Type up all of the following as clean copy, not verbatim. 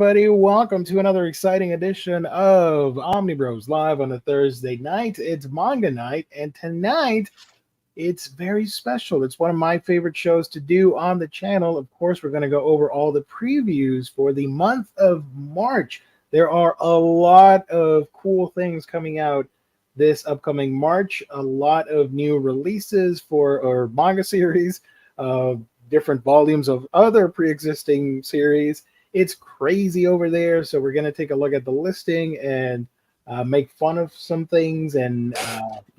everybody. Welcome to another exciting edition of Omnibros live on a Thursday night. It's manga night, and tonight it's very special. It's one of my favorite shows to do on the channel. Of course, we're going to go over all the previews for the month of March. There are a lot of cool things coming out this upcoming March. A lot of new releases for our manga series, different volumes of other pre-existing series. It's crazy over there, so we're going to take a look at the listing and make fun of some things and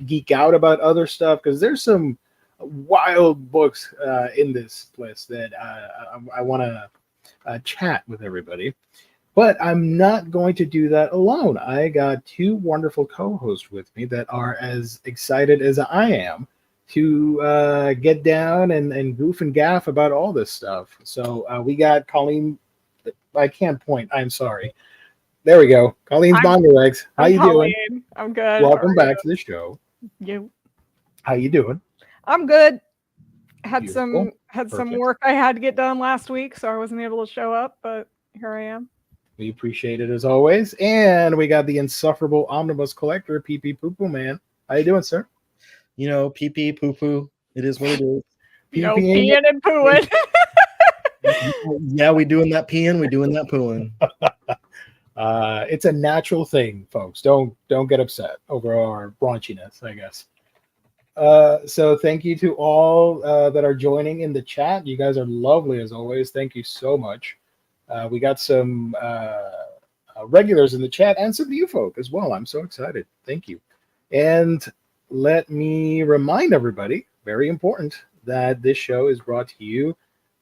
geek out about other stuff, because there's some wild books in this list that I want to chat with everybody. But I'm not going to do that alone. I got two wonderful co-hosts with me that are as excited as I am to get down and goof and gaff about all this stuff. So we got Colleen. I can't point. I'm sorry. There we go. Colleen's Manga Legs. How you Colleen. doing? I'm good. Welcome back to the show. You? How you doing? I'm good. Had Beautiful. some work I had to get done last week, so I wasn't able to show up, but here I am. We appreciate it as always. And we got the insufferable omnibus collector, PP Poo Poo Man. How you doing, sir? You know, PP Poo Poo. It is what it is. Peeing and pooing. Yeah, we doing that peeing, we doing that pooing. It's a natural thing, folks. Don't get upset over our raunchiness, I guess. So thank you to all that are joining in the chat. You guys are lovely as always. Thank you so much. We got some regulars in the chat and some new folk as well. I'm so excited. Thank you. And let me remind everybody, very important, that this show is brought to you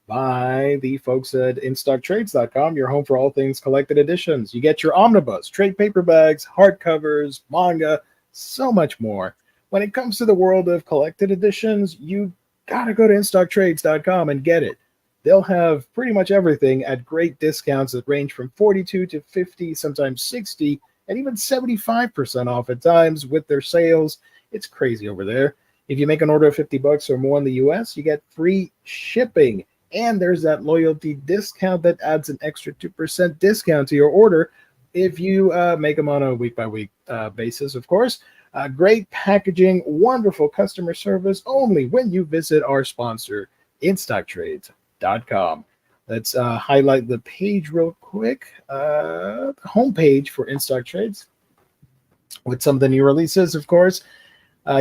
by the folks at InStockTrades.com, your home for all things collected editions. You get your omnibus, trade paperbacks, hardcovers, manga, so much more. When it comes to the world of collected editions, you gotta go to InStockTrades.com and get it. They'll have pretty much everything at great discounts that range from 42 to 50, sometimes 60, and even 75% off at times with their sales. It's crazy over there. If you make an order of $50 or more in the US, you get free shipping. And there's that loyalty discount that adds an extra 2% discount to your order if you make them on a week-by-week basis, of course. Great packaging, wonderful customer service, only when you visit our sponsor, InStockTrades.com. Let's highlight the page real quick. The homepage for InStock Trades with some of the new releases, of course.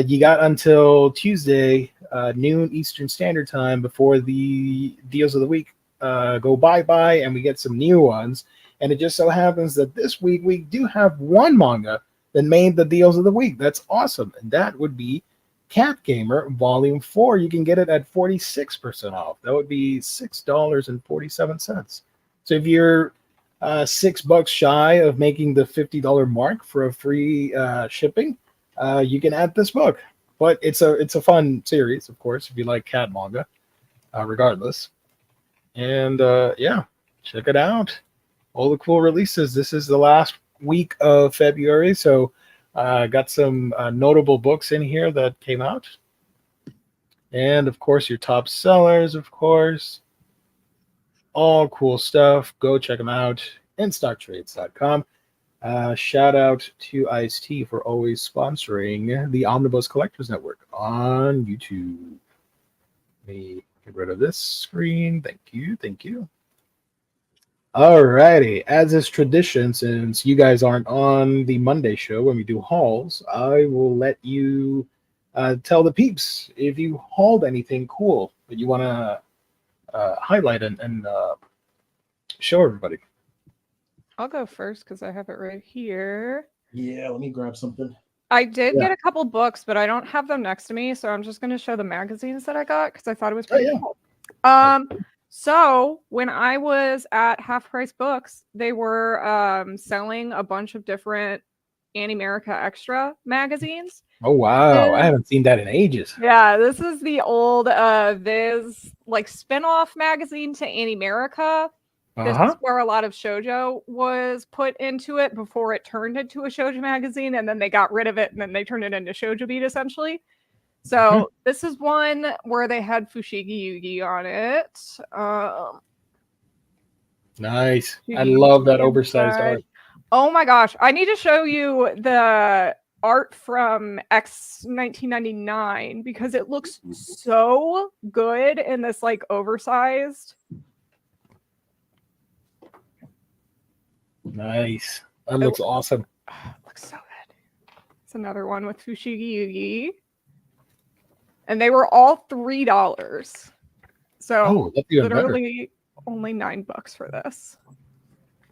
You got until Tuesday, noon Eastern Standard Time, before the deals of the week go bye-bye and we get some new ones. And it just so happens that this week we do have one manga that made the deals of the week. That's awesome. And that would be Cat Gamer Volume 4. You can get it at 46% off. That would be $6.47. So if you're $6 shy of making the $50 mark for a free shipping, you can add this book. But it's a fun series, of course, if you like cat manga, regardless. And yeah, check it out. All the cool releases. This is the last week of February, so got some notable books in here that came out. And of course, your top sellers, of course. All cool stuff. Go check them out. InStockTrades.com. Shout out to Ice-T for always sponsoring the Omnibus Collectors Network on YouTube. Let me get rid of this screen. Thank you. Thank you. Alrighty. As is tradition, since you guys aren't on the Monday show when we do hauls, I will let you tell the peeps if you hauled anything cool that you want to highlight and show everybody. I'll go first because I have it right here. Yeah, let me grab something. I did get a couple books, but I don't have them next to me, so I'm just going to show the magazines that I got because I thought it was pretty cool. So when I was at Half Price Books, they were selling a bunch of different Animerica Extra magazines. Oh, wow. I haven't seen that in ages. Yeah, this is the old Viz spin-off magazine to Animerica. This is where a lot of shoujo was put into it before it turned into a shoujo magazine, and then they got rid of it, and then they turned it into Shoujo Beat, essentially. So this is one where they had Fushigi Yugi on it. Nice. I love that oversized art. Oh my gosh. I need to show you the art from X 1999 because it looks so good in this like oversized. Nice. That looks awesome. Looks so good. It's another one with Fushigi Yugi. And they were all $3. So literally only $9 for this.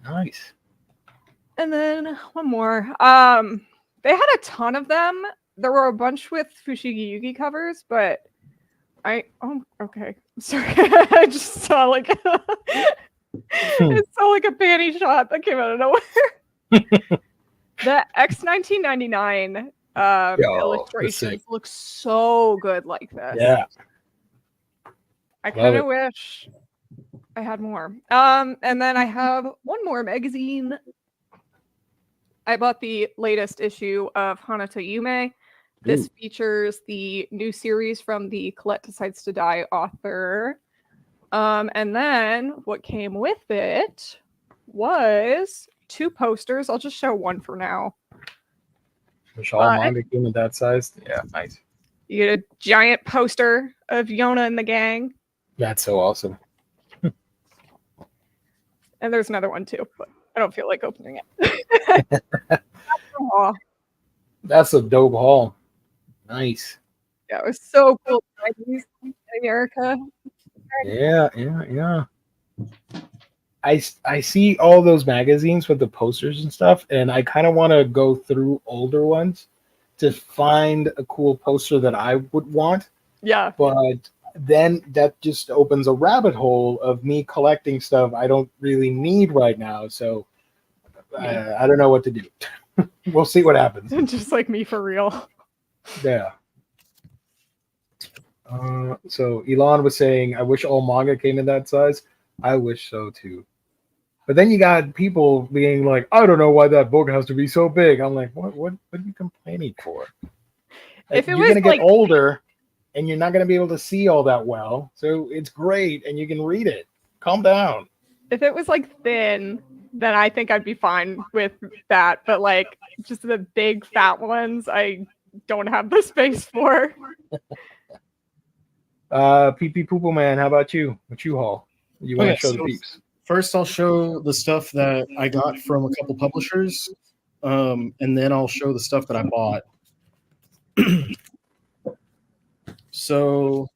Nice. And then one more. They had a ton of them. There were a bunch with Fushigi Yugi covers, but okay. Sorry. I just saw like it saw like a panty shot that came out of nowhere. The X 1999 illustrations look so good like this. Yeah. I kind of wish I had more. And then I have one more magazine. I bought the latest issue of Hanata Yume. This features the new series from the Colette Decides to Die author. And then what came with it was 2 posters. I'll just show one for now. All manga came in that size. Yeah, nice. You get a giant poster of Yona and the gang. That's so awesome. And there's another one too, but I don't feel like opening it. That's a dope haul. Nice. Yeah, it was so cool in America. Yeah. I see all those magazines with the posters and stuff, and I kind of want to go through older ones to find a cool poster that I would want. Yeah. But then that just opens a rabbit hole of me collecting stuff I don't really need right now. So I don't know what to do. We'll see what happens. Just like me for real. Yeah. So Elon was saying, I wish all manga came in that size. I wish so too. But then you got people being like, I don't know why that book has to be so big. I'm like, what are you complaining for? Like, if it you're was gonna get like older and you're not gonna be able to see all that well. So it's great and you can read it. Calm down. If it was like thin, then I think I'd be fine with that. But like just the big fat ones, I don't have the space for. Pee Poople Man, how about you? What you haul? You want to show the peeps? First, I'll show the stuff that I got from a couple publishers, and then I'll show the stuff that I bought. So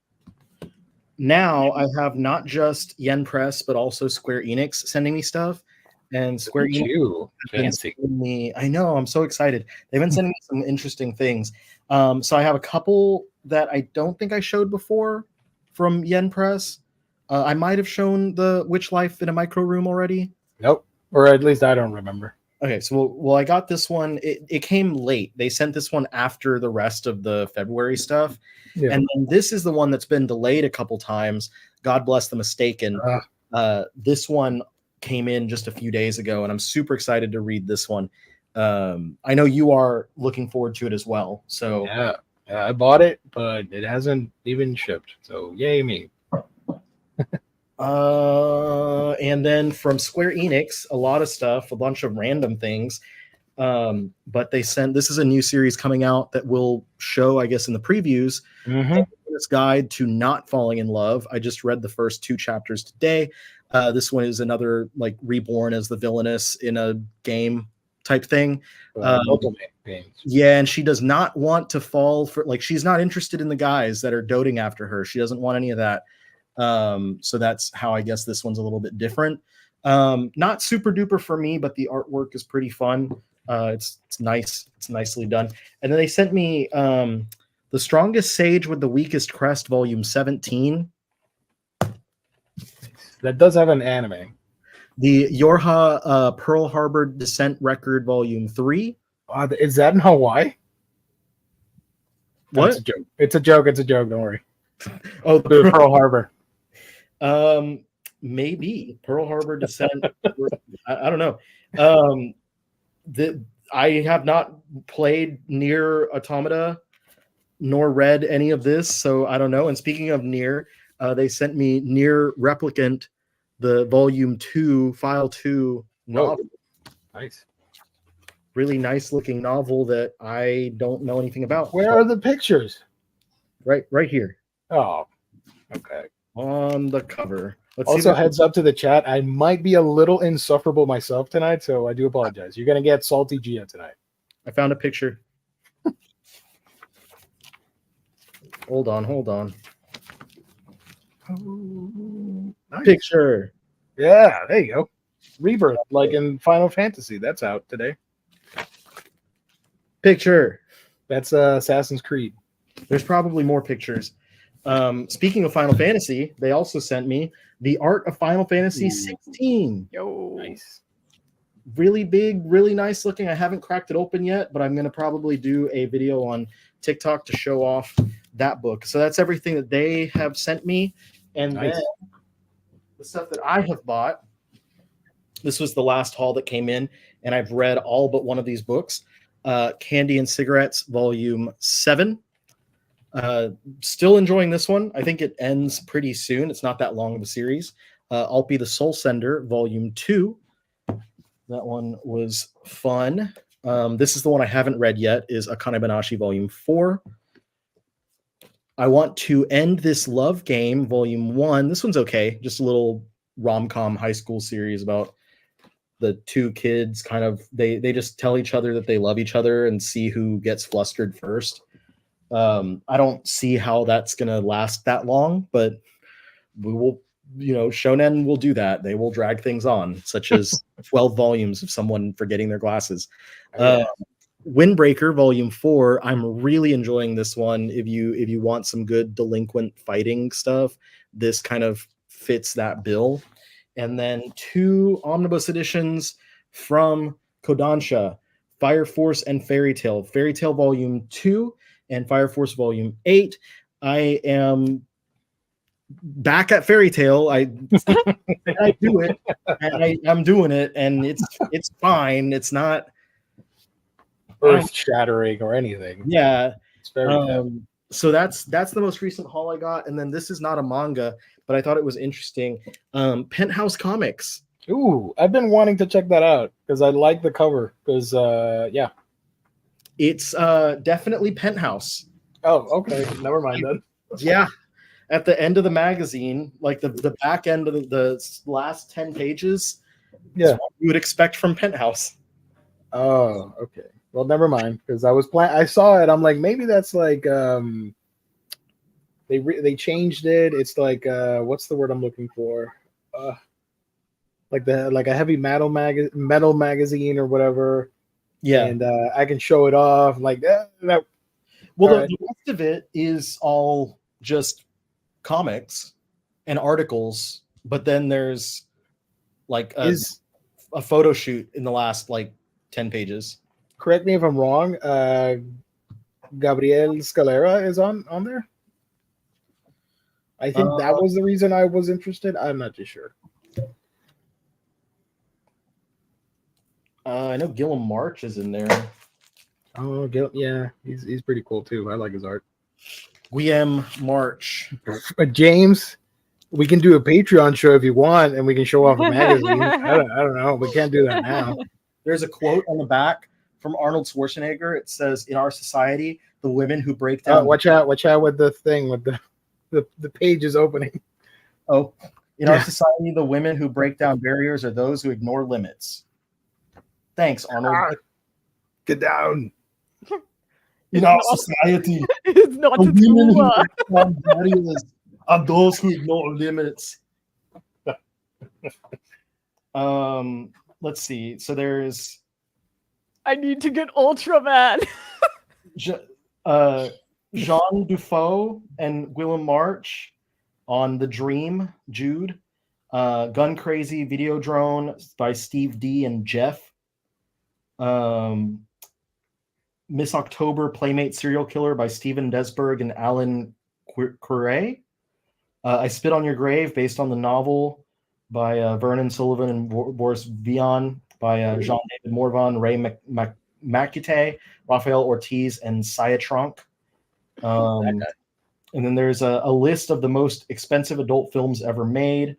now I have not just Yen Press, but also Square Enix sending me stuff. And Square Enix has been sending me, I know, I'm so excited. They've been sending me some interesting things. So I have a couple that I don't think I showed before from Yen Press. I might have shown the Witch Life in a Micro Room already. Nope. Or at least I don't remember. Okay, so well, I got this one. It came late. They sent this one after the rest of the February stuff. Yeah. And then this is the one that's been delayed a couple times. God bless the mistaken. This one came in just a few days ago, and I'm super excited to read this one. I know you are looking forward to it as well. So yeah, I bought it, but it hasn't even shipped. So yay me. And then from Square Enix, a lot of stuff, a bunch of random things. But they sent, this is a new series coming out that will show, I guess, in the previews, this guide to not falling in love. I just read the first 2 chapters today. This one is another like reborn as the villainess in a game type thing. Yeah, and she does not want to fall for, like, she's not interested in the guys that are doting after her. She doesn't want any of that. So that's how I guess this one's a little bit different. Not super duper for me, but the artwork is pretty fun. It's nice. It's nicely done. And then they sent me The Strongest Sage with the Weakest Crest, Volume 17. That does have an anime. The Yorha Pearl Harbor Descent Record, Volume 3. Is that in Hawaii? What? It's a joke. It's a joke. It's a joke. Don't worry. Oh, the Pearl Harbor. Maybe Pearl Harbor Descent. I don't know. I have not played Nier Automata nor read any of this, so I don't know. And speaking of Nier, they sent me Nier Replicant the volume 2, file 2 novel. Nice. Really nice looking novel that I don't know anything about. Where are the pictures? Right here. Oh, okay. On the cover. Let's also, heads up to the chat. I might be a little insufferable myself tonight, so I do apologize. You're gonna get salty Gia tonight. I found a picture. Hold on. Oh, nice. Picture. Yeah, there you go. Rebirth, like in Final Fantasy. That's out today. Picture. That's Assassin's Creed. There's probably more pictures. Speaking of Final Fantasy, they also sent me the art of Final Fantasy 16. Yo. Nice. Really big, really nice looking. I haven't cracked it open yet, but I'm going to probably do a video on TikTok to show off that book. So that's everything that they have sent me. And Nice. then the stuff that I have bought. This was the last haul that came in, and I've read all but one of these books. Candy and Cigarettes, Volume 7. Still enjoying this one. I think it ends pretty soon. It's not that long of a series. I'll Be the Soul Sender, Volume 2. That one was fun. This is the one I haven't read yet, is Akane Banashi, Volume 4. I Want to End This Love Game, Volume 1. This one's okay. Just a little rom-com high school series about the two kids kind of, they just tell each other that they love each other and see who gets flustered first. I don't see how that's going to last that long, but we will, shonen will do that. They will drag things on, such as 12 volumes of someone forgetting their glasses. Windbreaker, Volume 4. I'm really enjoying this one. If you want some good delinquent fighting stuff, this kind of fits that bill. And then 2 omnibus editions from Kodansha, Fire Force and Fairy Tail. Fairy Tail Volume 2 and Fire Force Volume 8. I am back at Fairy Tail. I do it, and I'm doing it, and it's fine. It's not earth shattering or anything. Yeah. It's very so that's the most recent haul I got, and then this is not a manga, but I thought it was interesting. Penthouse Comics. Ooh, I've been wanting to check that out because I like the cover. Because it's definitely Penthouse. Oh, okay. Never mind then. Yeah. At the end of the magazine, like the back end of the last 10 pages, yeah, what you would expect from Penthouse. Oh, okay. Well, never mind, because I saw it. I'm like, maybe that's like they changed it. It's like what's the word I'm looking for? Like a heavy metal magazine or whatever. Yeah, and I can show it off like that. Well, the rest of it is all just comics and articles, but then there's like a photo shoot in the last like 10 pages. Correct me if I'm wrong. Gabriel Scalera is on there. I think that was the reason I was interested. I'm not too sure. I know Gillum March is in there. Oh, yeah, he's pretty cool too. I like his art. Guillaume March. James, we can do a Patreon show if you want, and we can show off a magazine. I don't know. We can't do that now. There's a quote on the back from Arnold Schwarzenegger. It says, "In our society, the women who break down." Watch out with the thing with the page is opening. Oh, in our society, the women who break down barriers are those who ignore limits. Thanks, Arnold. Get down. In our society, it's not the women who a break down barriers are those who ignore limits. Let's see. So there's. I need to get Ultraman. Jean Dufault and Willem March on The Dream, Jude. Gun Crazy Video Drone by Steve D and Jeff. Miss October Playmate Serial Killer by Steven Desberg and Alan Quire. I Spit on Your Grave, based on the novel by Vernon Sullivan and Boris Vian, by Jean-David Morvan, Ray Makite, Rafael Ortiz, and Saya Trunk. And then there's a list of the most expensive adult films ever made.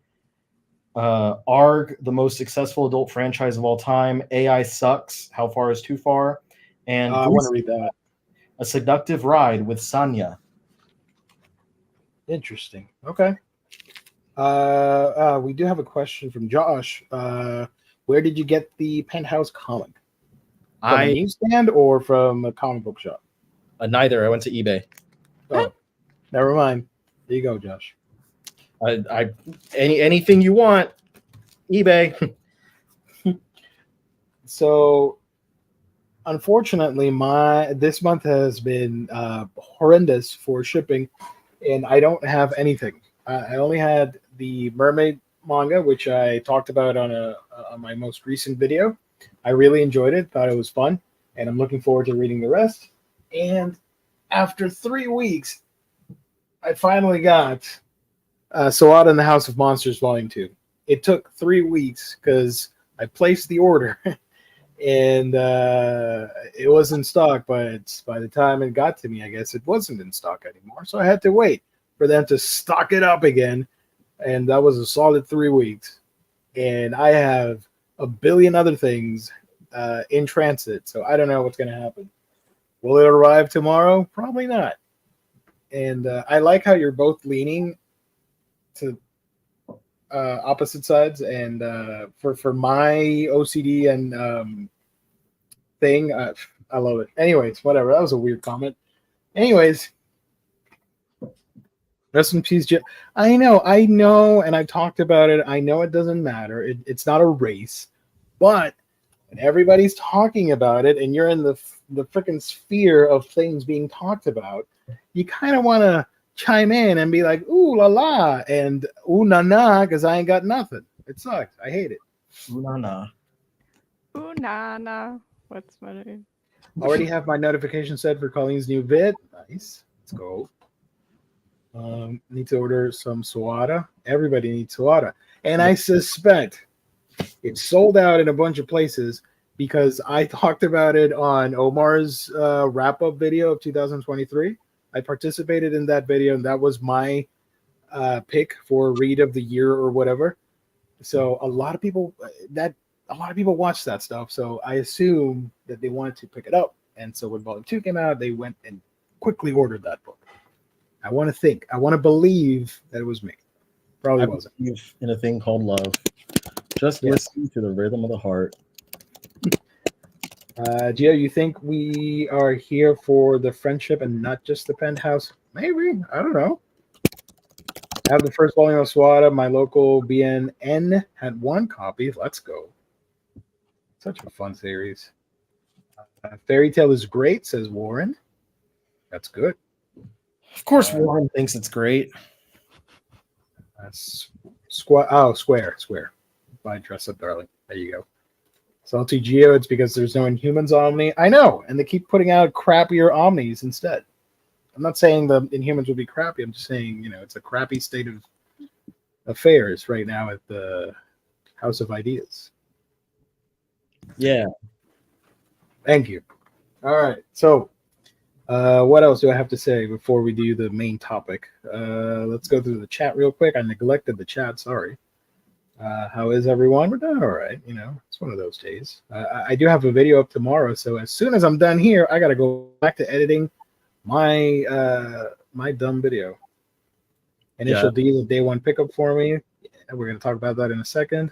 ARG, the most successful adult franchise of all time. AI sucks. How far is too far? And I want to read that. A seductive ride with Sanya. Interesting. Okay. We do have a question from Josh. Where did you get the Penthouse comic? From a newsstand or from a comic book shop? Neither. I went to eBay. Oh, never mind. There you go, Josh. Anything you want, eBay. So, unfortunately, this month has been horrendous for shipping, and I don't have anything. I only had the Mermaid manga, which I talked about on my most recent video. I really enjoyed it, thought it was fun, and I'm looking forward to reading the rest. And after 3 weeks, I finally got Sawada and the House of Monsters Volume 2. It took 3 weeks because I placed the order, and it was in stock, but by the time it got to me, I guess it wasn't in stock anymore. So I had to wait for them to stock it up again, and that was a solid 3 weeks. And I have a billion other things in transit, so I don't know what's going to happen. Will it arrive tomorrow? Probably not. And I like how you're both leaning to opposite sides. And for my OCD and thing, I love it. Anyways, whatever. That was a weird comment. Anyways, rest in peace, Jim. I know, and I've talked about it. I know it doesn't matter. It's not a race, but when everybody's talking about it, and you're in the freaking sphere of things being talked about, you kind of want to chime in and be like, "Ooh la la," and "Ooh na na," because I ain't got nothing. It sucks. I hate it. Ooh na na. Ooh na na. What's my name? Already have my notification set for Colleen's new vid. Nice. Let's go. Need to order some Sawada. Everybody needs Sawada. And I suspect it's sold out in a bunch of places because I talked about it on Omar's wrap-up video of 2023. I participated in that video, and that was my pick for read of the year or whatever. So a lot of people watch that stuff. So I assume that they wanted to pick it up. And so when Volume 2 came out, they went and quickly ordered that book. I want to believe that it was me. Probably wasn't. In a thing called love. Just listen to the rhythm of the heart. Gio, you think we are here for the friendship and not just the Penthouse? Maybe. I don't know. I have the first volume of Swada. My local BNN had 1 copy. Let's go. Such a fun series. Fairy Tale is great, says Warren. That's good. Of course, Warren thinks it's great. Square. By Dress Up Darling. There you go. Salty Geo, it's because there's no Inhumans Omni. I know, and they keep putting out crappier Omnis instead. I'm not saying the Inhumans will be crappy. I'm just saying, it's a crappy state of affairs right now at the House of Ideas. Yeah. Thank you. All right. So, what else do I have to say before we do the main topic? Let's go through the chat real quick. I neglected the chat. Sorry. How is everyone? We're doing all right. It's one of those days. I do have a video up tomorrow. So as soon as I'm done here, I got to go back to editing my dumb video. Initial D is a day 1 pickup for me. We're going to talk about that in a second.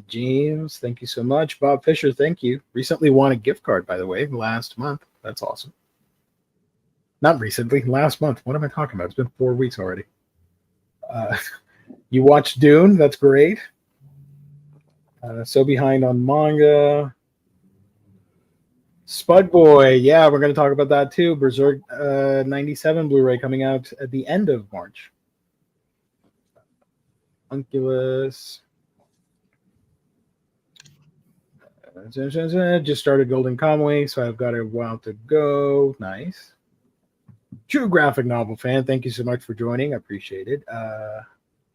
James, thank you so much. Bob Fisher, thank you. Recently won a gift card, by the way, last month. That's awesome. Not recently, last month. What am I talking about? It's been 4 weeks already. You watched Dune. That's great. So behind on manga. Spud Boy. Yeah, we're going to talk about that too. Berserk 97 Blu-ray coming out at the end of March. Unculus. Just started Golden Kamuy, so I've got a while to go. Nice. True graphic novel fan. Thank you so much for joining. I appreciate it.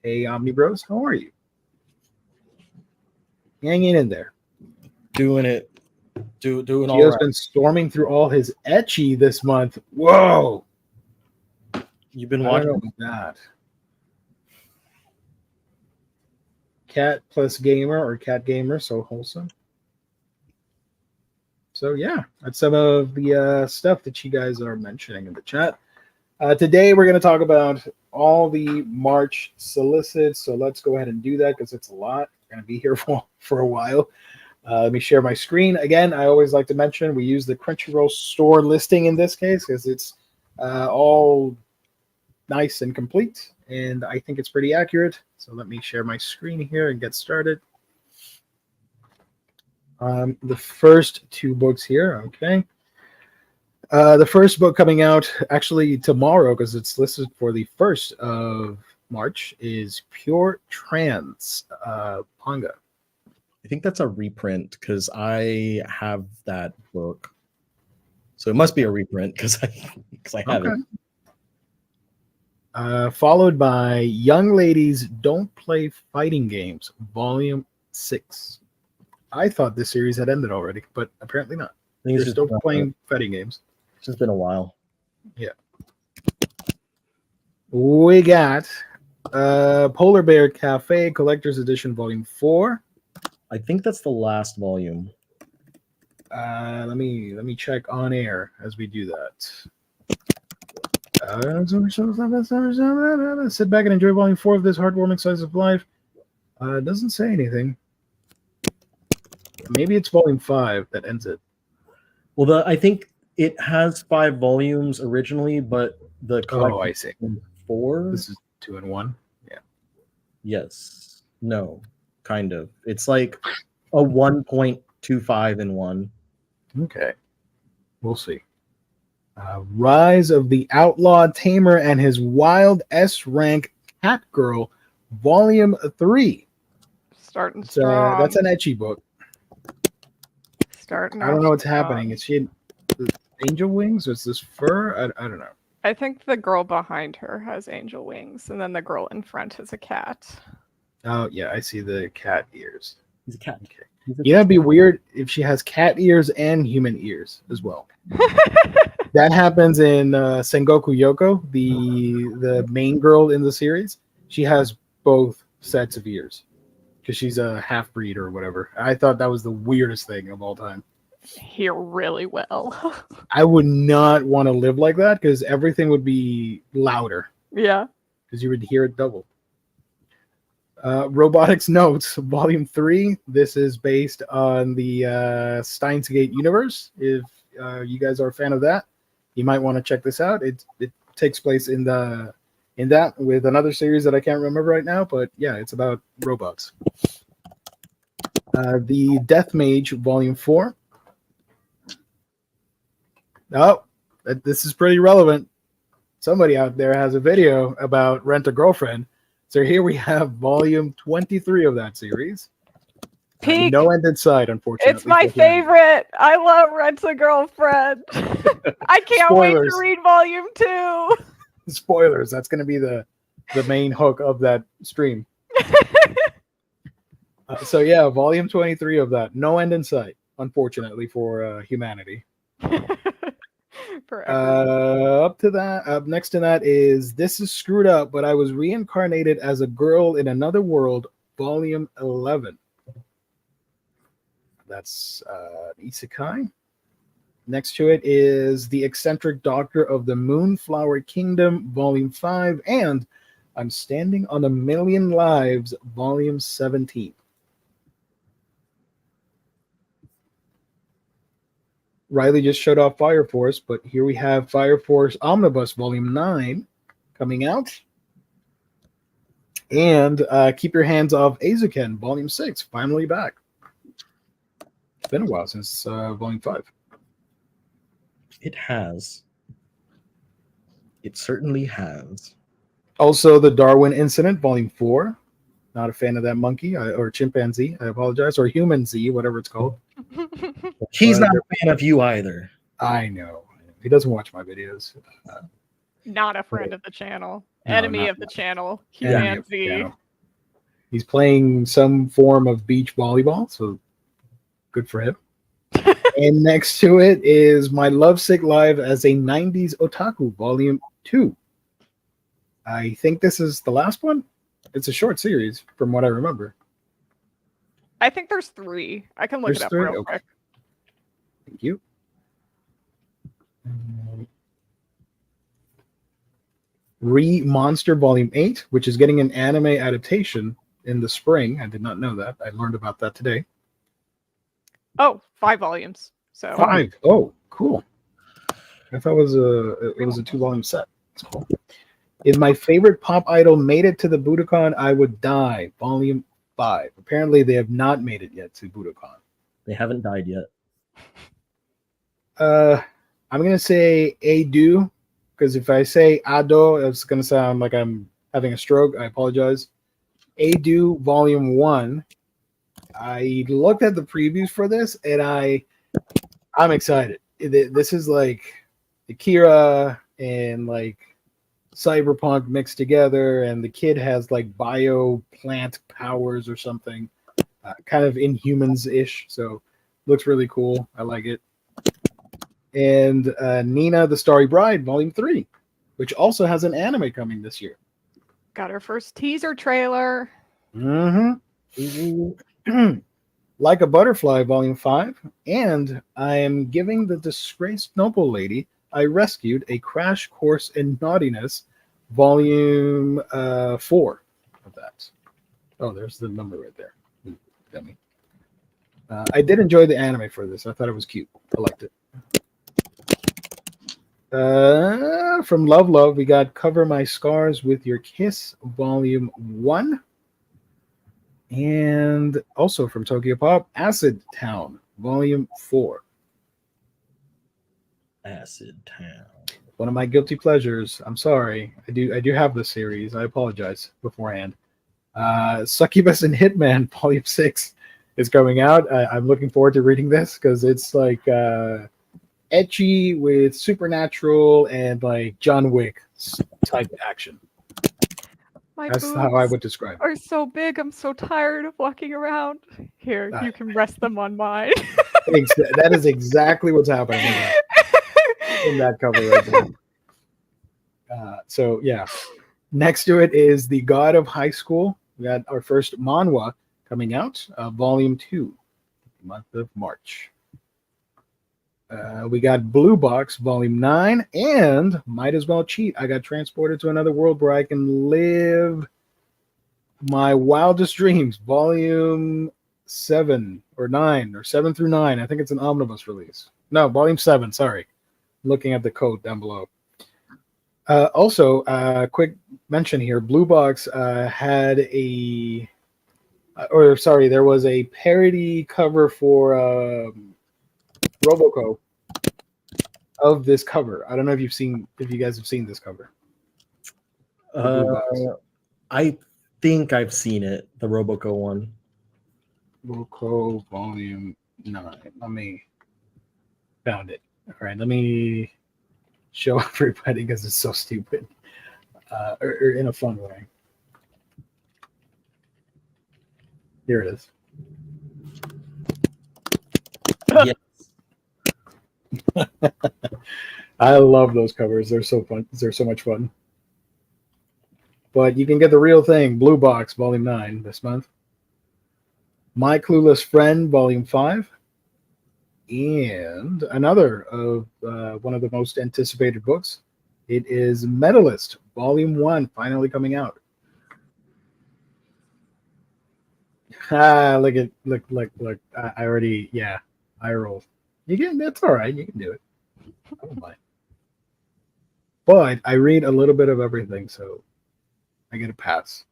Hey, Omnibros, how are you? Hanging in there. Doing it. Doing all Gio's right. been storming through all his ecchi this month. Whoa. You've been I don't watching know about that. Cat plus gamer or cat gamer, so wholesome. So yeah, that's some of the stuff that you guys are mentioning in the chat. Today we're going to talk about all the March solicits. So let's go ahead and do that because it's a lot. We're going to be here for a while. Let me share my screen. Again, I always like to mention we use the Crunchyroll store listing in this case because it's all nice and complete, and I think it's pretty accurate. So let me share my screen here and get started. The first two books here, okay. The first book coming out actually tomorrow because it's listed for the 1st of March is Pure Trans manga. I think that's a reprint because I have that book, so it must be a reprint because I have it. Followed by Young Ladies Don't Play Fighting Games, Volume 6. I thought this series had ended already, but apparently not. They're still playing fighting games. It's just been a while. Yeah. We got Polar Bear Cafe Collector's Edition, Volume 4. I think that's the last volume. Let me check on air as we do that. Sit back and enjoy Volume 4 of this heartwarming slice of life. It doesn't say anything. Maybe it's Volume 5 that ends it. Well, I think it has 5 volumes originally, but the I see. 4. This is 2 in 1. Yeah. Yes. No. Kind of. It's like a 1.25 in 1. Okay. We'll see. Rise of the Outlaw Tamer and His Wild S-Rank Cat Girl, Volume 3. Starting strong. That's an ecchi book. Starting. I don't know what's happening. Is she angel wings? Or is this fur? I don't know. I think the girl behind her has angel wings, and then the girl in front is a cat. Oh yeah, I see the cat ears. He's a cat. Okay. It'd be weird if she has cat ears and human ears as well. That happens in Sengoku Yoko, the main girl in the series. She has both sets of ears because she's a half breed or whatever. I thought that was the weirdest thing of all time. Hear really well. I would not want to live like that because everything would be louder. Yeah, because you would hear it double. Robotics Notes, Volume 3. This is based on the Steins Gate universe. If you guys are a fan of that, you might want to check this out. It takes place in that with another series that I can't remember right now, but yeah, it's about robots. The Death Mage, Volume 4. Oh, this is pretty relevant. Somebody out there has a video about Rent a Girlfriend. So here we have Volume 23 of that series. Peak. No end in sight, unfortunately. It's my favorite. I love Rent a Girlfriend. I can't wait to read Volume 2. Spoilers. That's going to be the main hook of that stream. So yeah, Volume 23 of that. No end in sight, unfortunately, for humanity. Up next to that is This Is Screwed Up, But I Was Reincarnated as a Girl in Another World, Volume 11. That's Isekai. Next to it is The Eccentric Doctor of the Moonflower Kingdom, Volume 5, and I'm Standing on a Million Lives, Volume 17. Riley just showed off Fire Force, but here we have Fire Force Omnibus Volume 9 coming out. And Keep Your Hands Off Azuken Volume 6, finally back. It's been a while since Volume 5. It has. It certainly has. Also, The Darwin Incident Volume 4. Not a fan of that monkey or chimpanzee. I apologize. Or human Z, whatever it's called. He's not a fan of you either. I know. He doesn't watch my videos. Not a friend of the channel. Enemy of the channel. Human Z. He's playing some form of beach volleyball, so good for him. And next to it is My Lovesick Live as a 90s Otaku, Volume 2. I think this is the last one. It's a short series, from what I remember. I think there's 3. I can look There's it up 3? real Okay. quick. Thank you. Monster Volume 8, which is getting an anime adaptation in the spring. I did not know that. I learned about that today. Oh, 5 volumes. So 5. Oh, cool. I thought it was a 2-volume set. That's cool. If my favorite pop idol made it to the Budokan, I would die. Volume 5. Apparently, they have not made it yet to Budokan. They haven't died yet. I'm gonna say Adu, because if I say Ado, it's gonna sound like I'm having a stroke. I apologize. Adu Volume 1. I looked at the previews for this, and I'm excited. This is like Akira and like cyberpunk mixed together, and the kid has like bio plant powers or something, kind of Inhumans-ish. So looks really cool. I like it. And Nina the Starry Bride Volume 3, which also has an anime coming this year. got our first teaser trailer. Like a Butterfly Volume 5, and I am giving the disgraced noble lady I rescued a crash course in naughtiness Volume 4 of that. Oh, there's the number right there. Dummy. I did enjoy the anime for this. I thought it was cute. I liked it. From Love, we got Cover My Scars with Your Kiss, Volume 1. And also from Tokyo Pop, Acid Town, Volume 4. Acid Town. One of my guilty pleasures. I'm sorry. I do have this series. I apologize beforehand. Succubus and Hitman, Volume 6 is coming out. I'm looking forward to reading this because it's like ecchi with supernatural and like John Wick type action. That's how I would describe it. Are so big. I'm so tired of walking around. Here, you can rest them on mine. That is exactly what's happening in that cover right there. So yeah, next to it is The God of High School. We got our first manhwa coming out, Volume 2, month of March. We got Blue Box Volume 9, and might as well cheat. I got transported to another world where I can live my wildest dreams, Volume 7 or 9 or 7 through 9. I think it's an omnibus release. No, Volume 7, sorry. Looking at the code down below. Also, quick mention here, Blue Box had there was a parody cover for Roboco of this cover. I don't know if you guys have seen this cover. I think I've seen it, the Roboco one. Roboco Volume 9. Let me found it. All right, let me show everybody because it's so stupid, or in a fun way. Here it is. Yes. I love those covers. They're so fun. They're so much fun. But you can get the real thing, Blue Box Volume 9 this month. My Clueless Friend Volume 5. And another of one of the most anticipated books. It is Medalist Volume 1 finally coming out. Look. I already, I rolled. That's all right. You can do it. I don't mind. But I read a little bit of everything, so I get a pass.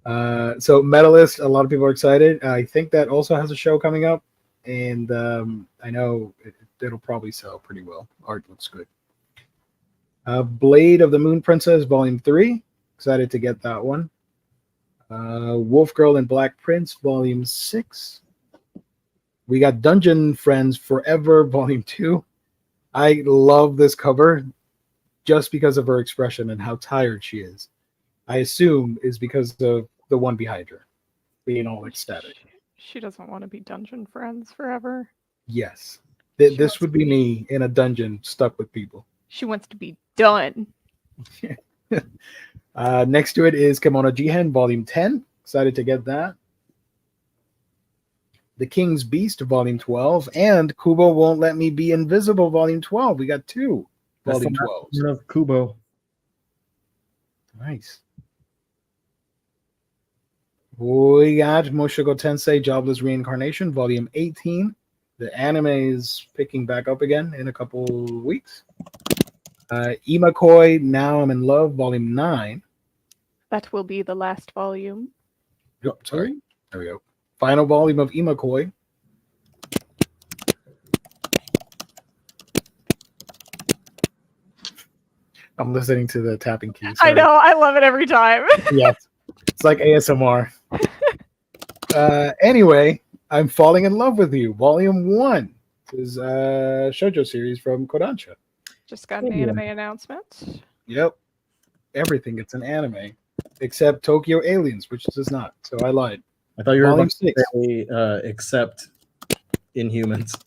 So Medalist, a lot of people are excited. I think that also has a show coming up, and I know it'll probably sell pretty well. Art looks good. Blade of the Moon Princess Volume 3. Excited to get that one. Wolf Girl and Black Prince Volume 6. We got Dungeon Friends Forever Volume 2. I love this cover just because of her expression and how tired she is. I assume is because of the one behind her being all ecstatic. She doesn't want to be dungeon friends forever. Yes. This would be me in a dungeon stuck with people. She wants to be done. Next to it is Kimono Jihen Volume 10. Excited to get that. The King's Beast, Volume 12, and Kubo Won't Let Me Be Invisible, Volume 12. We got two Volume 12s. Of Kubo. Nice. We got Mushoku Tensei Jobless Reincarnation, Volume 18. The anime is picking back up again in a couple weeks. Imakoi, Now I'm in Love, Volume 9. That will be the last volume. Oh, sorry. There we go. Final volume of Imakoi. I'm listening to the tapping keys. I know. I love it every time. Yes. It's like ASMR. Anyway, I'm Falling in Love with You, Volume 1. This is a shoujo series from Kodansha. Just got an anime announcement. Yep. Everything gets an anime, except Tokyo Aliens, which does not. So I lied. I thought you were Volume about to say except Inhumans.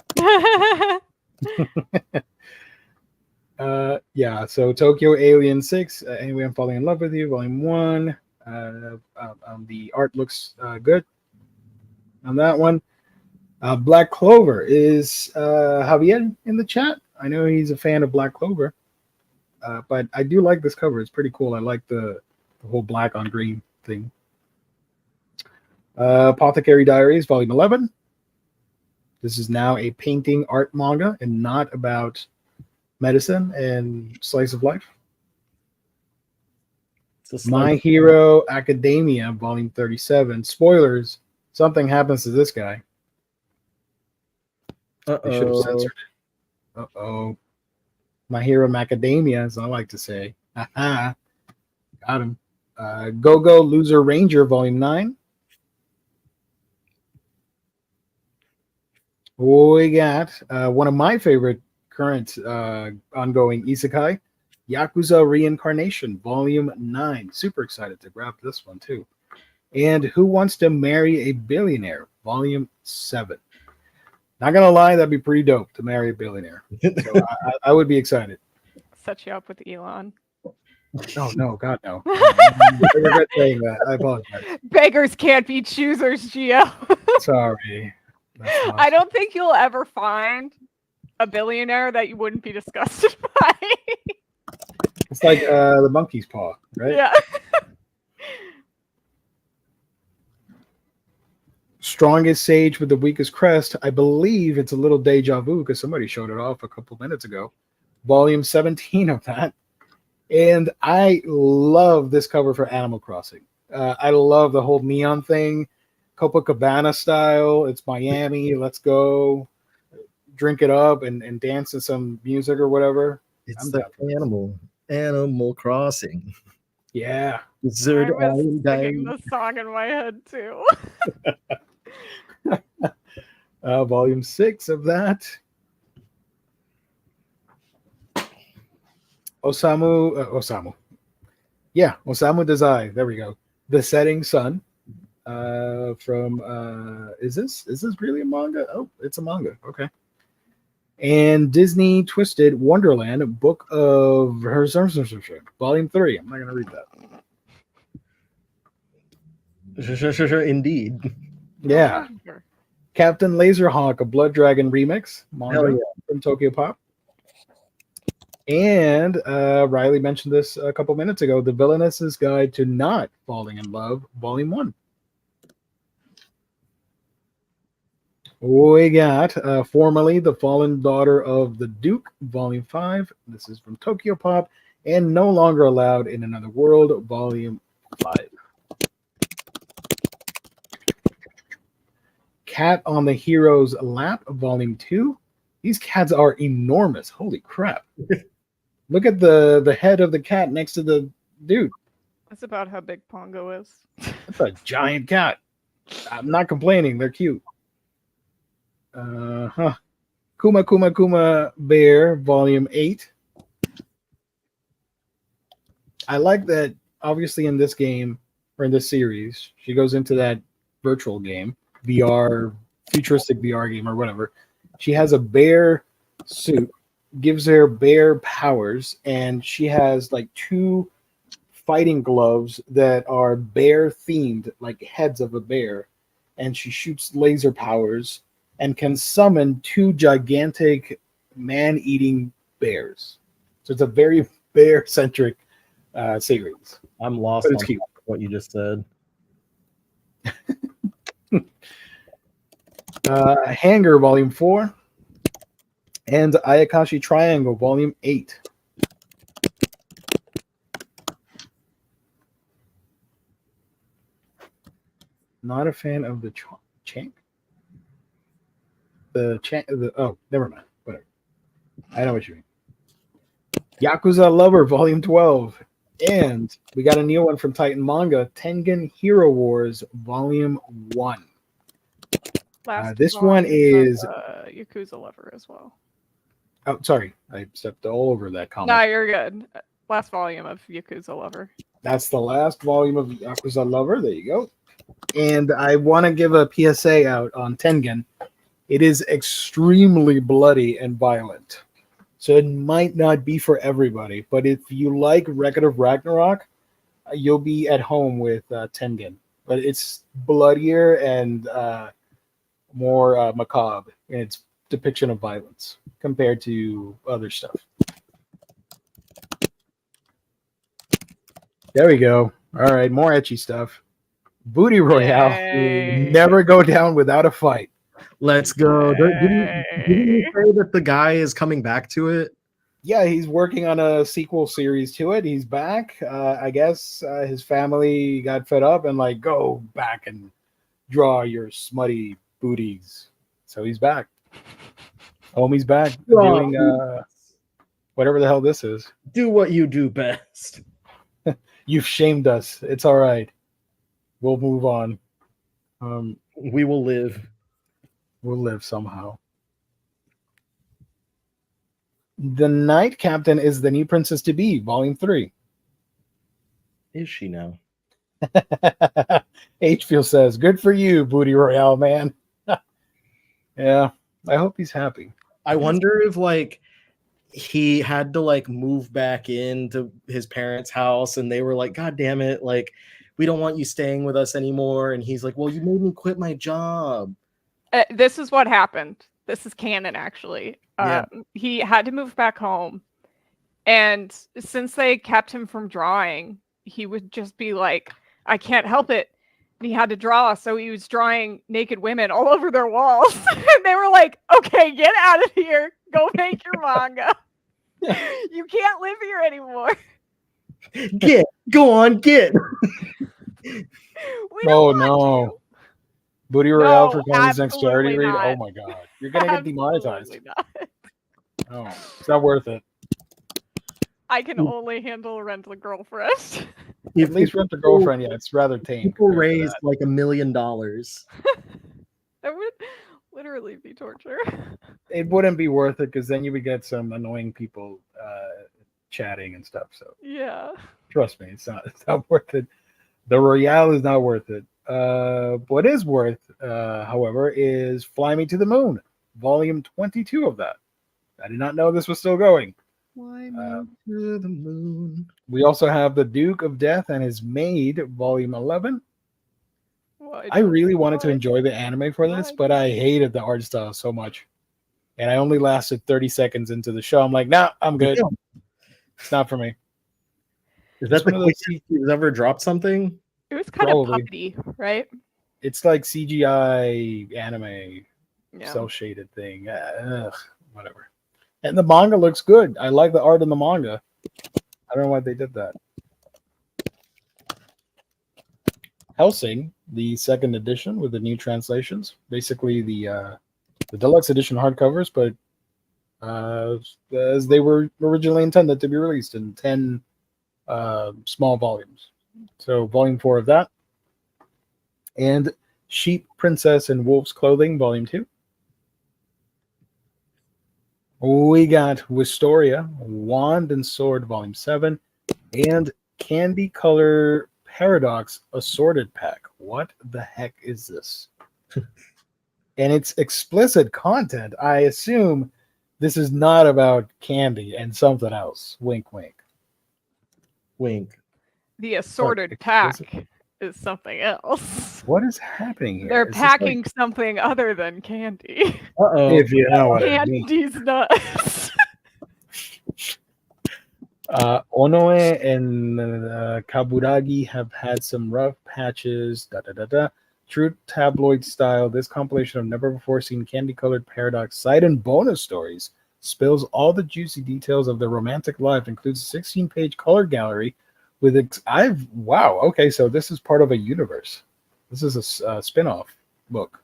Yeah, so Tokyo Alien 6. Anyway, I'm Falling in Love with You, Volume 1. The art looks good on that one. Black Clover is Javier in the chat. I know he's a fan of Black Clover, but I do like this cover. It's pretty cool. I like the whole black on green thing. Apothecary Diaries, Volume 11. This is now a painting art manga and not about medicine and slice of life. My Hero Academia, Volume 37. Spoilers, something happens to this guy. They should have censored it. Uh-oh. My Hero Macadamia, as I like to say. Got him. Go-Go Loser Ranger, Volume 9. We got one of my favorite current ongoing isekai, Yakuza Reincarnation, Volume 9. Super excited to grab this one, too. And Who Wants to Marry a Billionaire, Volume 7. Not going to lie, that'd be pretty dope to marry a billionaire. So I would be excited. Set you up with Elon. Oh, no, God, no. I regret saying that. I apologize. Beggars can't be choosers, Gio. Sorry. I don't think you'll ever find a billionaire that you wouldn't be disgusted by. It's like the monkey's paw, right? Yeah. Strongest Sage with the Weakest Crest. I believe it's a little deja vu because somebody showed it off a couple minutes ago. Volume 17 of that. And I love this cover for Animal Crossing. I love the whole neon thing. Copacabana style. It's Miami. Let's go drink it up and dance to some music or whatever. It's the Animal Crossing. Yeah. I was singing the song in my head too. Volume 6 of that. Osamu. Yeah, Osamu Dazai. There we go. The Setting Sun. From is this really a manga? Oh, it's a manga. Okay. And Disney Twisted Wonderland, Book of Her Volume 3. I'm not gonna read that. Indeed. Yeah. Captain Laserhawk, a Blood Dragon remix manga from Tokyo Pop. And Riley mentioned this a couple minutes ago. The Villainess's Guide to Not Falling in Love, Volume 1. We got formerly The Fallen Daughter of the Duke, Volume 5. This is from Tokyo Pop. And No Longer Allowed in Another World, Volume 5. Cat on the Hero's Lap, Volume 2. These cats are enormous. Holy crap. Look at the head of the cat next to the dude. That's about how big Pongo is. That's a giant cat. I'm not complaining. They're cute. Kuma Kuma Kuma Bear, Volume 8. I like that, obviously, in this game, or in this series, she goes into that virtual game, VR, futuristic VR game, or whatever. She has a bear suit, gives her bear powers, and she has like 2 fighting gloves that are bear themed, like heads of a bear. and she shoots laser powers and can summon 2 gigantic man-eating bears. So it's a very bear-centric series. I'm lost But it's on cute. what you just said. Hanger Volume 4 and Ayakashi Triangle Volume 8. Not a fan of the Chank? Oh, never mind. Whatever. I know what you mean. Yakuza Lover Volume 12. And we got a new one from Titan Manga, Tengen Hero Wars Volume 1. This one is Yakuza Lover as well. Oh, sorry. I stepped all over that comment. No, you're good. Last volume of Yakuza Lover. That's the last volume of Yakuza Lover. There you go. And I want to give a PSA out on Tengen. It is extremely bloody and violent. So it might not be for everybody. But if you like Record of Ragnarok, you'll be at home with Tengen. But it's bloodier and more macabre in its depiction of violence compared to other stuff. There we go. All right, more ecchi stuff. Booty Royale Yay. never go down without a fight. Let's go. Didn't you say that the guy is coming back to it? Yeah, he's working on a sequel series to it. He's back. I guess his family got fed up and like, go back and draw your smutty booties. So he's back. Homie's back doing whatever the hell this is. Do what you do best. You've shamed us. It's all right. We'll move on. We will live. We'll live somehow. The Night Captain is the new Princess to Be, Volume 3. Is she now? Hfield says, good for you, Booty Royale, man. Yeah, I hope he's happy. I wonder if like he had to like move back into his parents' house and they were like, God damn it, like we don't want you staying with us anymore. And he's like, well, you made me quit my job. This is what happened. This is canon, actually. Yeah. He had to move back home. And since they kept him from drawing, he would just be like, I can't help it. And he had to draw. So he was drawing naked women all over their walls. And they were like, okay, get out of here. Go make your manga. You can't live here anymore. Go on. We don't want no. you. Booty Royale No, for Colin's next charity absolutely read? not. Oh my god. You're going to get demonetized. Absolutely not. Oh, it's not worth it. I can only handle rent a girlfriend. At least Rent a Girlfriend, yeah, it's rather tame. People compared to raised that. like $1 million. That would literally be torture. It wouldn't be worth it because then you would get some annoying people chatting and stuff. So Yeah. trust me, it's not worth it. The Royale is not worth it. What is worth, however, is Fly Me to the Moon, Volume 22 of that. I did not know this was still going. Fly me to the moon. We also have The Duke of Death and His Maid, Volume 11. I really wanted to enjoy the anime for this, but I hated the art style so much. And I only lasted 30 seconds into the show. I'm like, nah, I'm good. It's not for me. Is that It's the one of those quickest you've ever dropped something? It was kind Probably. of puppety, right? It's like CGI anime, Yeah. cel-shaded thing. Whatever. And the manga looks good. I like the art in the manga. I don't know why they did that. Hellsing, the second edition with the new translations. Basically the deluxe edition hardcovers, but as they were originally intended to be released in 10 small volumes. So volume 4 of that. And Sheep, Princess, and Wolf's Clothing, volume 2. We got Wistoria, Wand and Sword, volume 7, and Candy Color Paradox Assorted Pack. What the heck is this? And it's explicit content. I assume this is not about candy and something else. Wink, wink. Wink. The assorted What, pack. explicit? is something else. What is happening here? They're Is this packing something other than candy. Uh-oh. if you know what I mean. Candy's nuts. Onoe and Kaburagi have had some rough patches. True tabloid style. This compilation of never before seen candy-colored paradox side and bonus stories spills all the juicy details of their romantic life. Includes a 16-page color gallery with wow. Okay, so this is part of a universe. This is a spin-off book.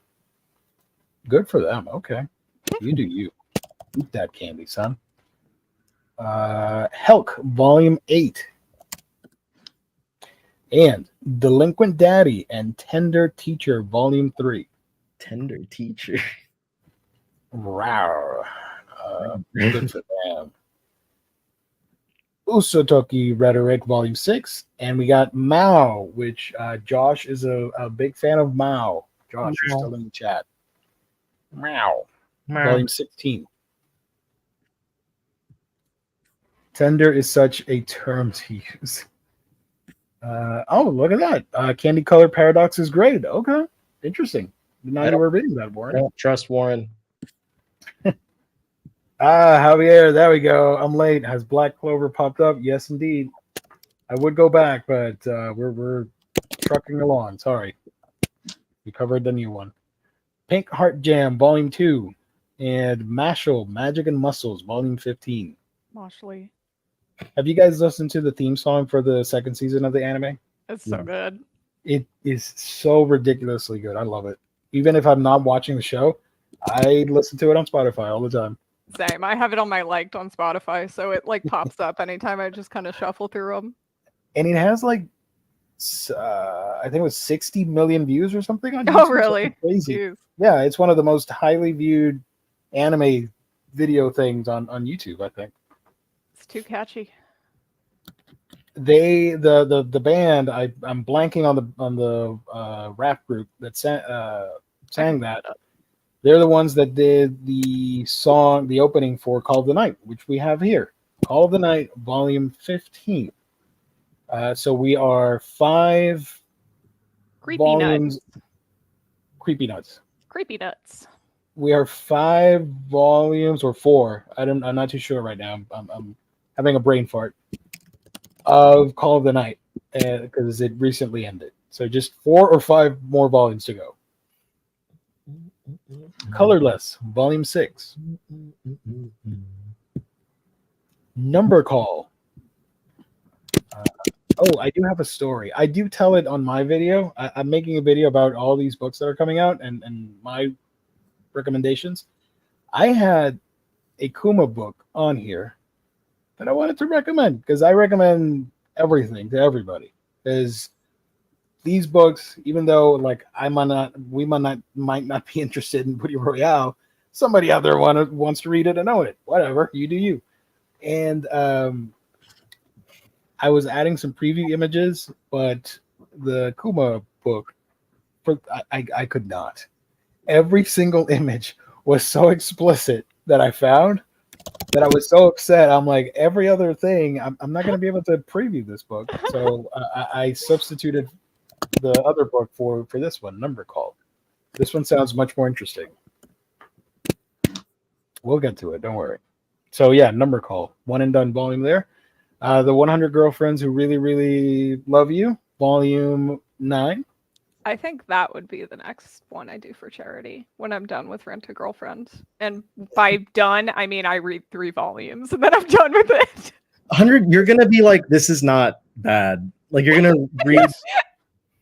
Good for them. Okay, you do you. Eat that candy, son. Helk Volume 8 and Delinquent Daddy and Tender Teacher Volume 3. Tender teacher. Rawr. Good for them. Usotoki Rhetoric Volume 6, and we got Mao, which Josh is a big fan of Mao. Josh, you're still in the chat. Mao. Volume 16. Tender is such a term to use. Oh, look at that. Candy Color Paradox is great. Okay. Interesting. Now you were reading that, Warren. I don't trust Warren. Javier, there we go. I'm late. Has Black Clover popped up? Yes, indeed. I would go back, but we're trucking along. Sorry. We covered the new one. Pink Heart Jam, Volume 2. And Mashal, Magic and Muscles, Volume 15. Moshley. Have you guys listened to the theme song for the second season of the anime? It's so good. It is so ridiculously good. I love it. Even if I'm not watching the show, I listen to it on Spotify all the time. Same. I have it on my liked on Spotify, so it like pops up anytime I just kind of shuffle through them. And it has like, I think it was 60 million views or something on YouTube. Oh, really? Crazy. Jeez. Yeah, it's one of the most highly viewed anime video things on YouTube, I think. It's too catchy. The band, I'm blanking on the rap group that sang that. They're the ones that did the song, the opening for Call of the Night, which we have here. Call of the Night, Volume 15. So we are 5 Creepy volumes. nuts. Creepy nuts. Creepy nuts. We are 5 volumes or 4. I'm not too sure right now. I'm having a brain fart of Call of the Night because it recently ended. So just 4 or 5 more volumes to go. Colorless, Volume 6. Number Call. I do have a story. I do tell it on my video. I'm making a video about all these books that are coming out and my recommendations. I had a Kuma book on here that I wanted to recommend because I recommend everything to everybody. Because these books, even though like we might not be interested in Booty Royale, somebody out there wants to read it and own it. Whatever, you do you. And I was adding some preview images, but the Kuma book, I could not. Every single image was so explicit that I found that I was so upset. I'm like, every other thing, I'm not going to be able to preview this book. So I substituted the other book for this one, Number Call. This one sounds much more interesting. We'll get to it. Don't worry. So yeah, Number Call, one and done volume there. The 100 Girlfriends Who Really, Really Love You, Volume 9. I think that would be the next one I do for charity when I'm done with Rent a Girlfriend. And by done, I mean I read 3 volumes and then I'm done with it. 100, you're going to be like, this is not bad. Like, you're going to read.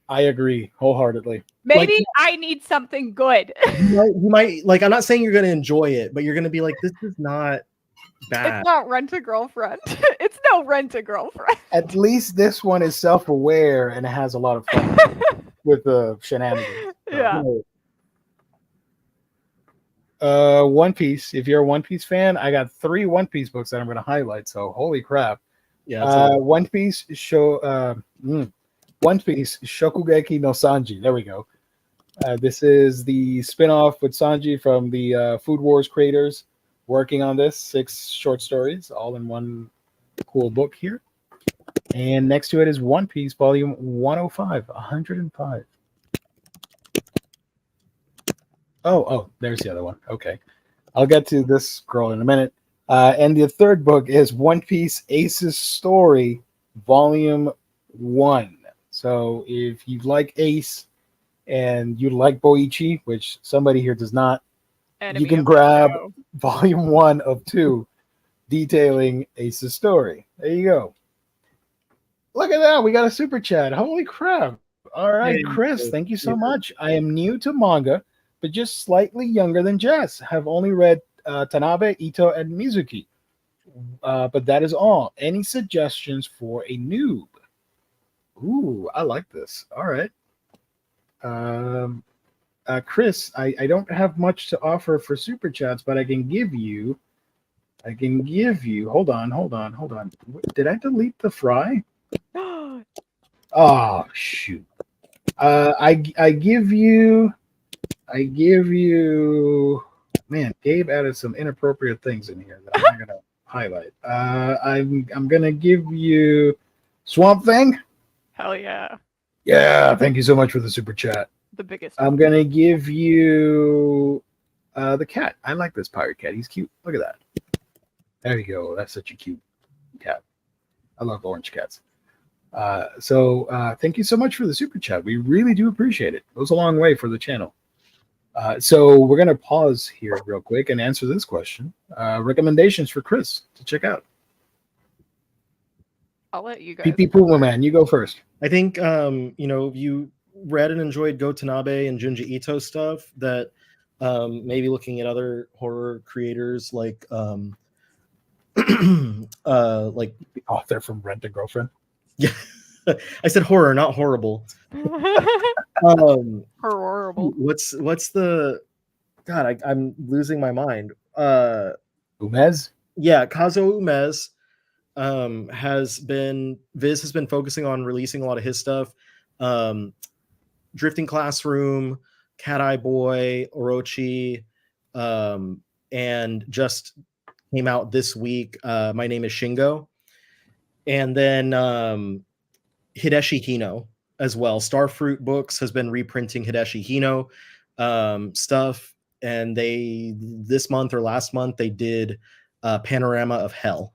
I agree wholeheartedly. Maybe like, I need something good. You might, like, I'm not saying you're going to enjoy it, but you're going to be like, this is not bad. It's not Rent a Girlfriend. It's no Rent a Girlfriend. At least this one is self-aware and it has a lot of fun with the shenanigans. Yeah. One Piece. If you're a One Piece fan, I got 3 One Piece books that I'm going to highlight. So holy crap! Yeah. One Piece One Piece Shokugeki no Sanji. There we go. This is the spin-off with Sanji from the Food Wars creators working on this. 6 short stories, all in one cool book here. And next to it is One Piece, volume 105, 105. Oh, there's the other one. Okay. I'll get to this scroll in a minute. And the third book is One Piece Ace's Story, volume 1. So if you like Ace and you like Boichi, which somebody here does not, Enemy you can of the grab show. volume 1 of 2 detailing Ace's story. There you go. Look at that. We got a super chat. Holy crap. All right, Hey, Chris, thank you so much. I am new to manga, but just slightly younger than Jess. Have only read Tanabe, Ito, and Mizuki. But that is all. Any suggestions for a noob? Ooh, I like this. All right. Chris, I don't have much to offer for super chats, but I can give you. Hold on. Did I delete the fry? Oh shoot. I give you. Man, Gabe added some inappropriate things in here that I'm not gonna highlight. I'm gonna give you Swamp Thing. Hell yeah. Yeah, thank you so much for the super chat. The biggest I'm one. gonna give you the cat. I like this pirate cat. He's cute. Look at that. There you go. That's such a cute cat. I love orange cats. So thank you so much for the super chat. We really do appreciate it. It goes a long way for the channel. So we're gonna pause here real quick and answer this question. Recommendations for Chris to check out. I'll let you guys. PP Puma Man, you go first. I think if you read and enjoyed Go Tanabe and Junji Ito stuff, that maybe looking at other horror creators like like The author from Rent a Girlfriend. yeah, I said horror, not horrible. Horrible. What's the God? I'm losing my mind. Umez? Yeah, Kazuo Umez Viz has been focusing on releasing a lot of his stuff. Drifting Classroom, Cat Eye Boy, Orochi, and just came out this week. My Name is Shingo, and then Hideshi Hino as well. Starfruit Books has been reprinting Hideshi Hino stuff, and this month or last month they did Panorama of Hell.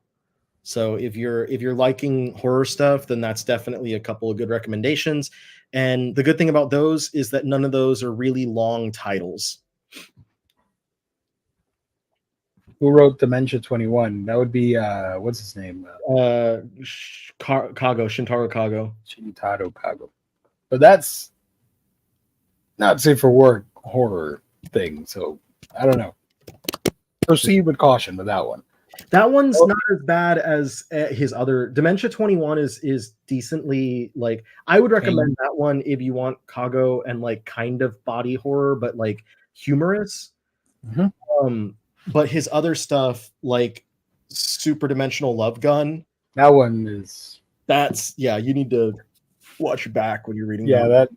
So if you're liking horror stuff, then that's definitely a couple of good recommendations. And the good thing about those is that none of those are really long titles. Who wrote Dementia 21? That would be what's his name? Shintaro Kago. Shintaro Kago. But that's not safe for work horror thing. So I don't know. Proceed with caution with that one. That one's not as bad as his other. Dementia 21 is decently, like, I would recommend that one if you want Kago and like kind of body horror, but like humorous. Mm-hmm. But his other stuff, like Super Dimensional Love Gun, that one is. You need to watch your back when you're reading. Yeah, that's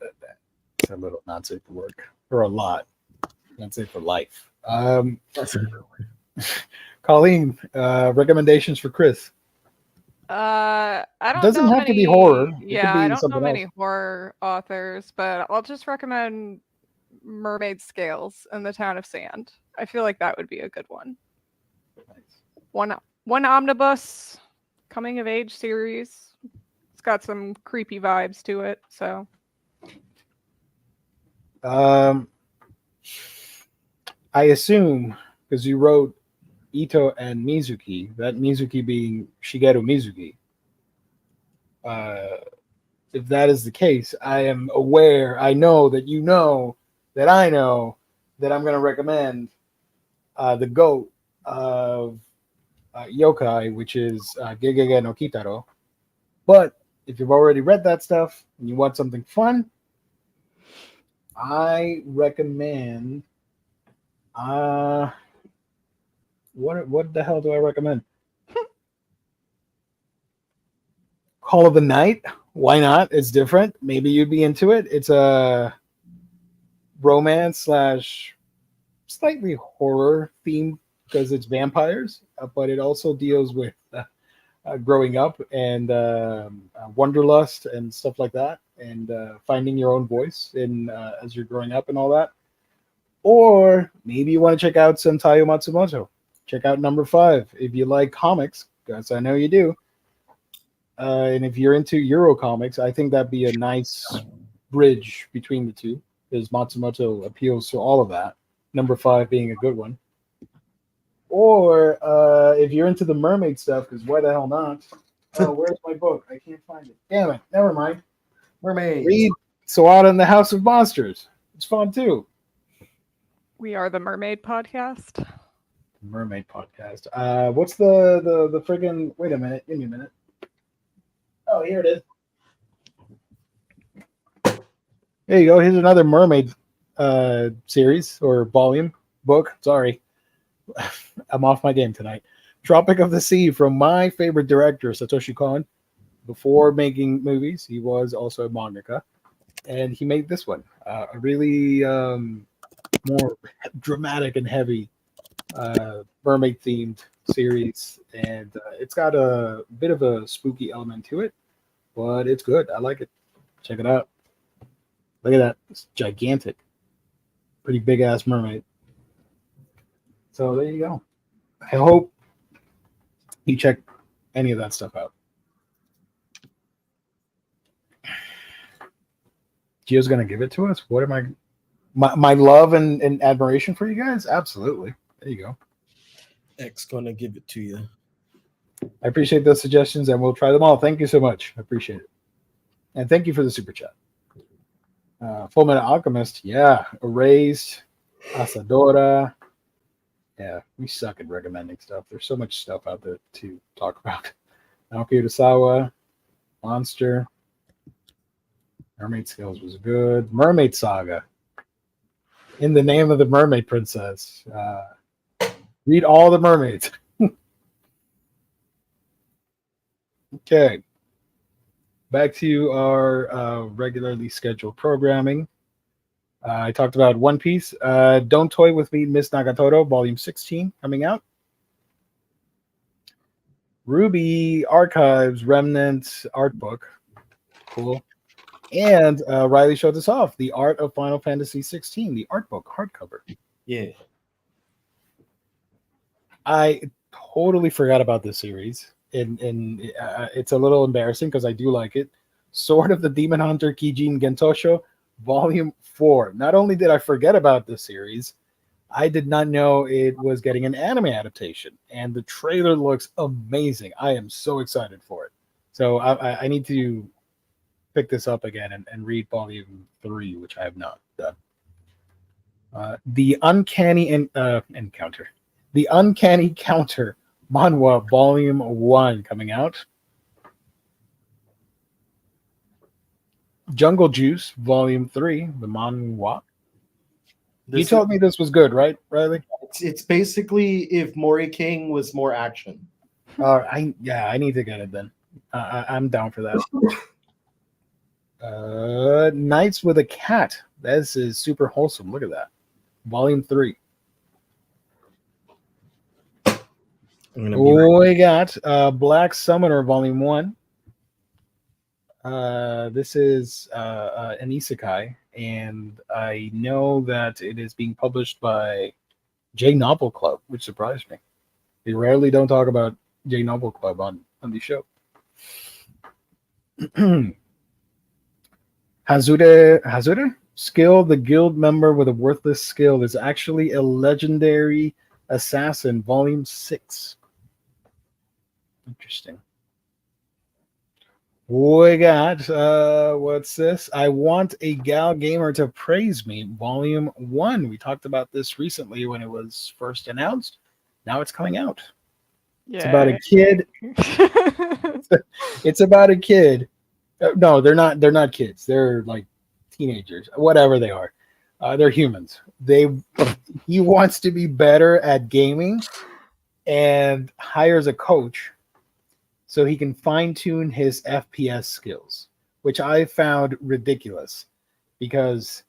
a little not safe for work, or a lot not safe for life. Colleen, recommendations for Chris? I don't. Doesn't know have to be horror. Yeah, be I don't know many else. horror authors, but I'll just recommend Mermaid Scales and the Town of Sand. I feel like that would be a good one. Nice. One Omnibus coming of age series. It's got some creepy vibes to it. So, I assume because you wrote Ito and Mizuki, that Mizuki being Shigeru Mizuki. If that is the case, I am aware. I know that you know that I know that I'm going to recommend the GOAT of yokai, which is Gegege no Kitaro. But if you've already read that stuff and you want something fun, I recommend. What the hell do I recommend? Call of the Night. Why not? It's different. Maybe you'd be into it. It's a romance / slightly horror theme because it's vampires, but it also deals with growing up and wanderlust and stuff like that, and finding your own voice in as you're growing up and all that. Or maybe you want to check out some Taiyo Matsumoto. Check out number 5 if you like comics, because I know you do. And if you're into Euro comics, I think that'd be a nice bridge between the two, because Matsumoto appeals to all of that. Number 5 being a good one. Or if you're into the mermaid stuff, because why the hell not? Oh, where's my book? I can't find it. Damn it. Never mind. Mermaids. Read Sawada and the House of Monsters. It's fun too. We are the Mermaid Podcast. Mermaid Podcast. What's the friggin'? Wait a minute. Give me a minute. Oh, here it is. There you go. Here's another mermaid series or volume book. Sorry. I'm off my game tonight. Tropic of the Sea from my favorite director, Satoshi Kon. Before making movies, he was also a mangaka. And he made this one. A really more dramatic and heavy mermaid-themed series. And it's got a bit of a spooky element to it. But it's good. I like it. Check it out. Look at that. It's gigantic. Pretty big-ass mermaid. So there you go. I hope you check any of that stuff out. Gio's going to give it to us? What am I... My love and admiration for you guys? Absolutely. There you go. X going to give it to you. I appreciate those suggestions, and we'll try them all. Thank you so much. I appreciate it. And thank you for the super chat. Full Metal Alchemist, yeah. Erased, Asadora. Yeah, we suck at recommending stuff. There's so much stuff out there to talk about. Naoki Urasawa, Monster. Mermaid Scales was good. Mermaid Saga. In the Name of the Mermaid Princess. Read all the mermaids. Okay. Back to our regularly scheduled programming. I talked about One Piece. Don't Toy With Me, Miss Nagatoro, Volume 16, coming out. Ruby Archives Remnant art book. Cool. And Riley showed us off The Art of Final Fantasy 16, the art book, hardcover. Yeah. I totally forgot about this series. And it's a little embarrassing because I do like it. Sword of the Demon Hunter Kijin Gentosho, Volume 4. Not only did I forget about this series, I did not know it was getting an anime adaptation. And the trailer looks amazing. I am so excited for it. So I need to pick this up again and read Volume 3, which I have not done. The Uncanny Encounter. The Uncanny Counter Manhwa Volume 1 coming out. Jungle Juice Volume 3, the manhwa. You told me this was good, right, Riley? It's basically if Mori King was more action. I need to get it then. I'm down for that. Nights with a Cat. This is super wholesome. Look at that. Volume 3. We got Black Summoner Volume 1. This is an isekai, and I know that it is being published by J Novel Club, which surprised me. They rarely don't talk about J Novel Club on the show. Hazure? Skill, the guild member with a worthless skill, is actually a legendary assassin, Volume 6. Interesting. We got, what's this? I Want a Gal Gamer to Praise Me, Volume 1. We talked about this recently when it was first announced. Now it's coming out. Yeah. It's about a kid. It's about a kid. No, they're not kids. They're like teenagers, whatever they are. They're humans. He wants to be better at gaming and hires a coach so he can fine-tune his FPS skills, which I found ridiculous, because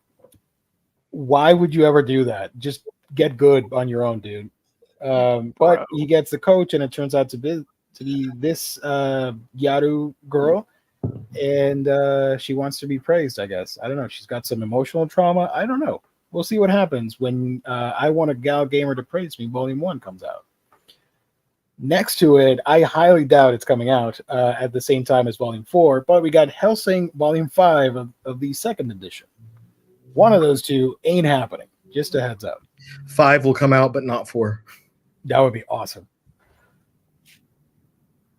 why would you ever do that? Just get good on your own, dude. But he gets the coach, and it turns out to to be this Yaru girl, and she wants to be praised, I guess. I don't know. She's got some emotional trauma. I don't know. We'll see what happens when I Want a Gal Gamer to Praise Me Volume 1 comes out. Next to it, I highly doubt it's coming out at the same time as Volume 4, but we got Hellsing Volume 5 of the second edition. One of those two ain't happening. Just a heads up. 5 will come out, but not 4. That would be awesome.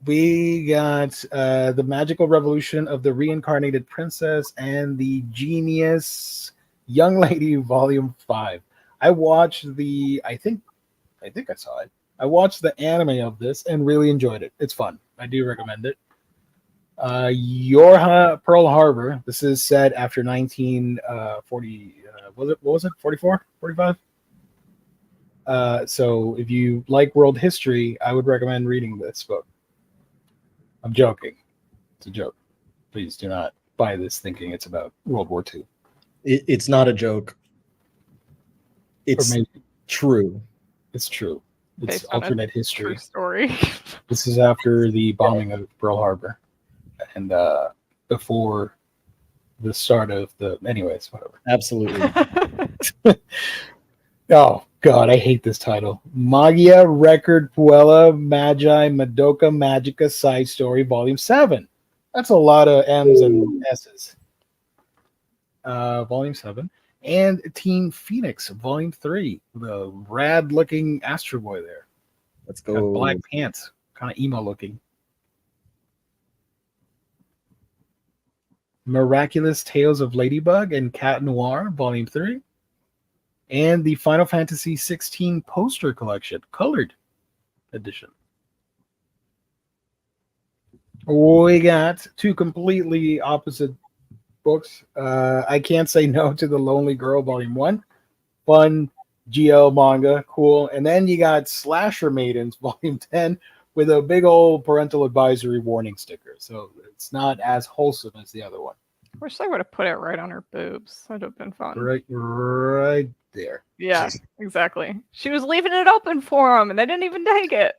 We got The Magical Revolution of the Reincarnated Princess and the Genius Young Lady Volume 5. I watched I think I saw it. I watched the anime of this and really enjoyed it. It's fun. I do recommend it. Yorha Pearl Harbor. This is set after 1940. What was it? 44? 45? So if you like world history, I would recommend reading this book. I'm joking. It's a joke. Please do not buy this thinking it's about World War II. It's not a joke. It's true. It's true. It's Based on alternate a history. True story. This is after the bombing of Pearl Harbor and before the start of the. Anyways, whatever. Absolutely. Oh God, I hate this title. Magia Record Puella Magi Madoka Magica Side Story Volume 7. That's a lot of M's and S's. Volume 7. And Team Phoenix, Volume 3. The rad-looking Astro Boy there. Let's go. Got black pants. Kind of emo-looking. Miraculous Tales of Ladybug and Cat Noir, Volume 3. And the Final Fantasy 16 poster collection, colored edition. We got two completely opposite books. I Can't Say No to the Lonely Girl, Volume 1. Fun GL manga, cool. And then you got Slasher Maidens, Volume 10, with a big old parental advisory warning sticker. So it's not as wholesome as the other one. Wish they would have put it right on her boobs. That'd have been fun. Right there. Yeah, exactly. She was leaving it open for them, and they didn't even take it.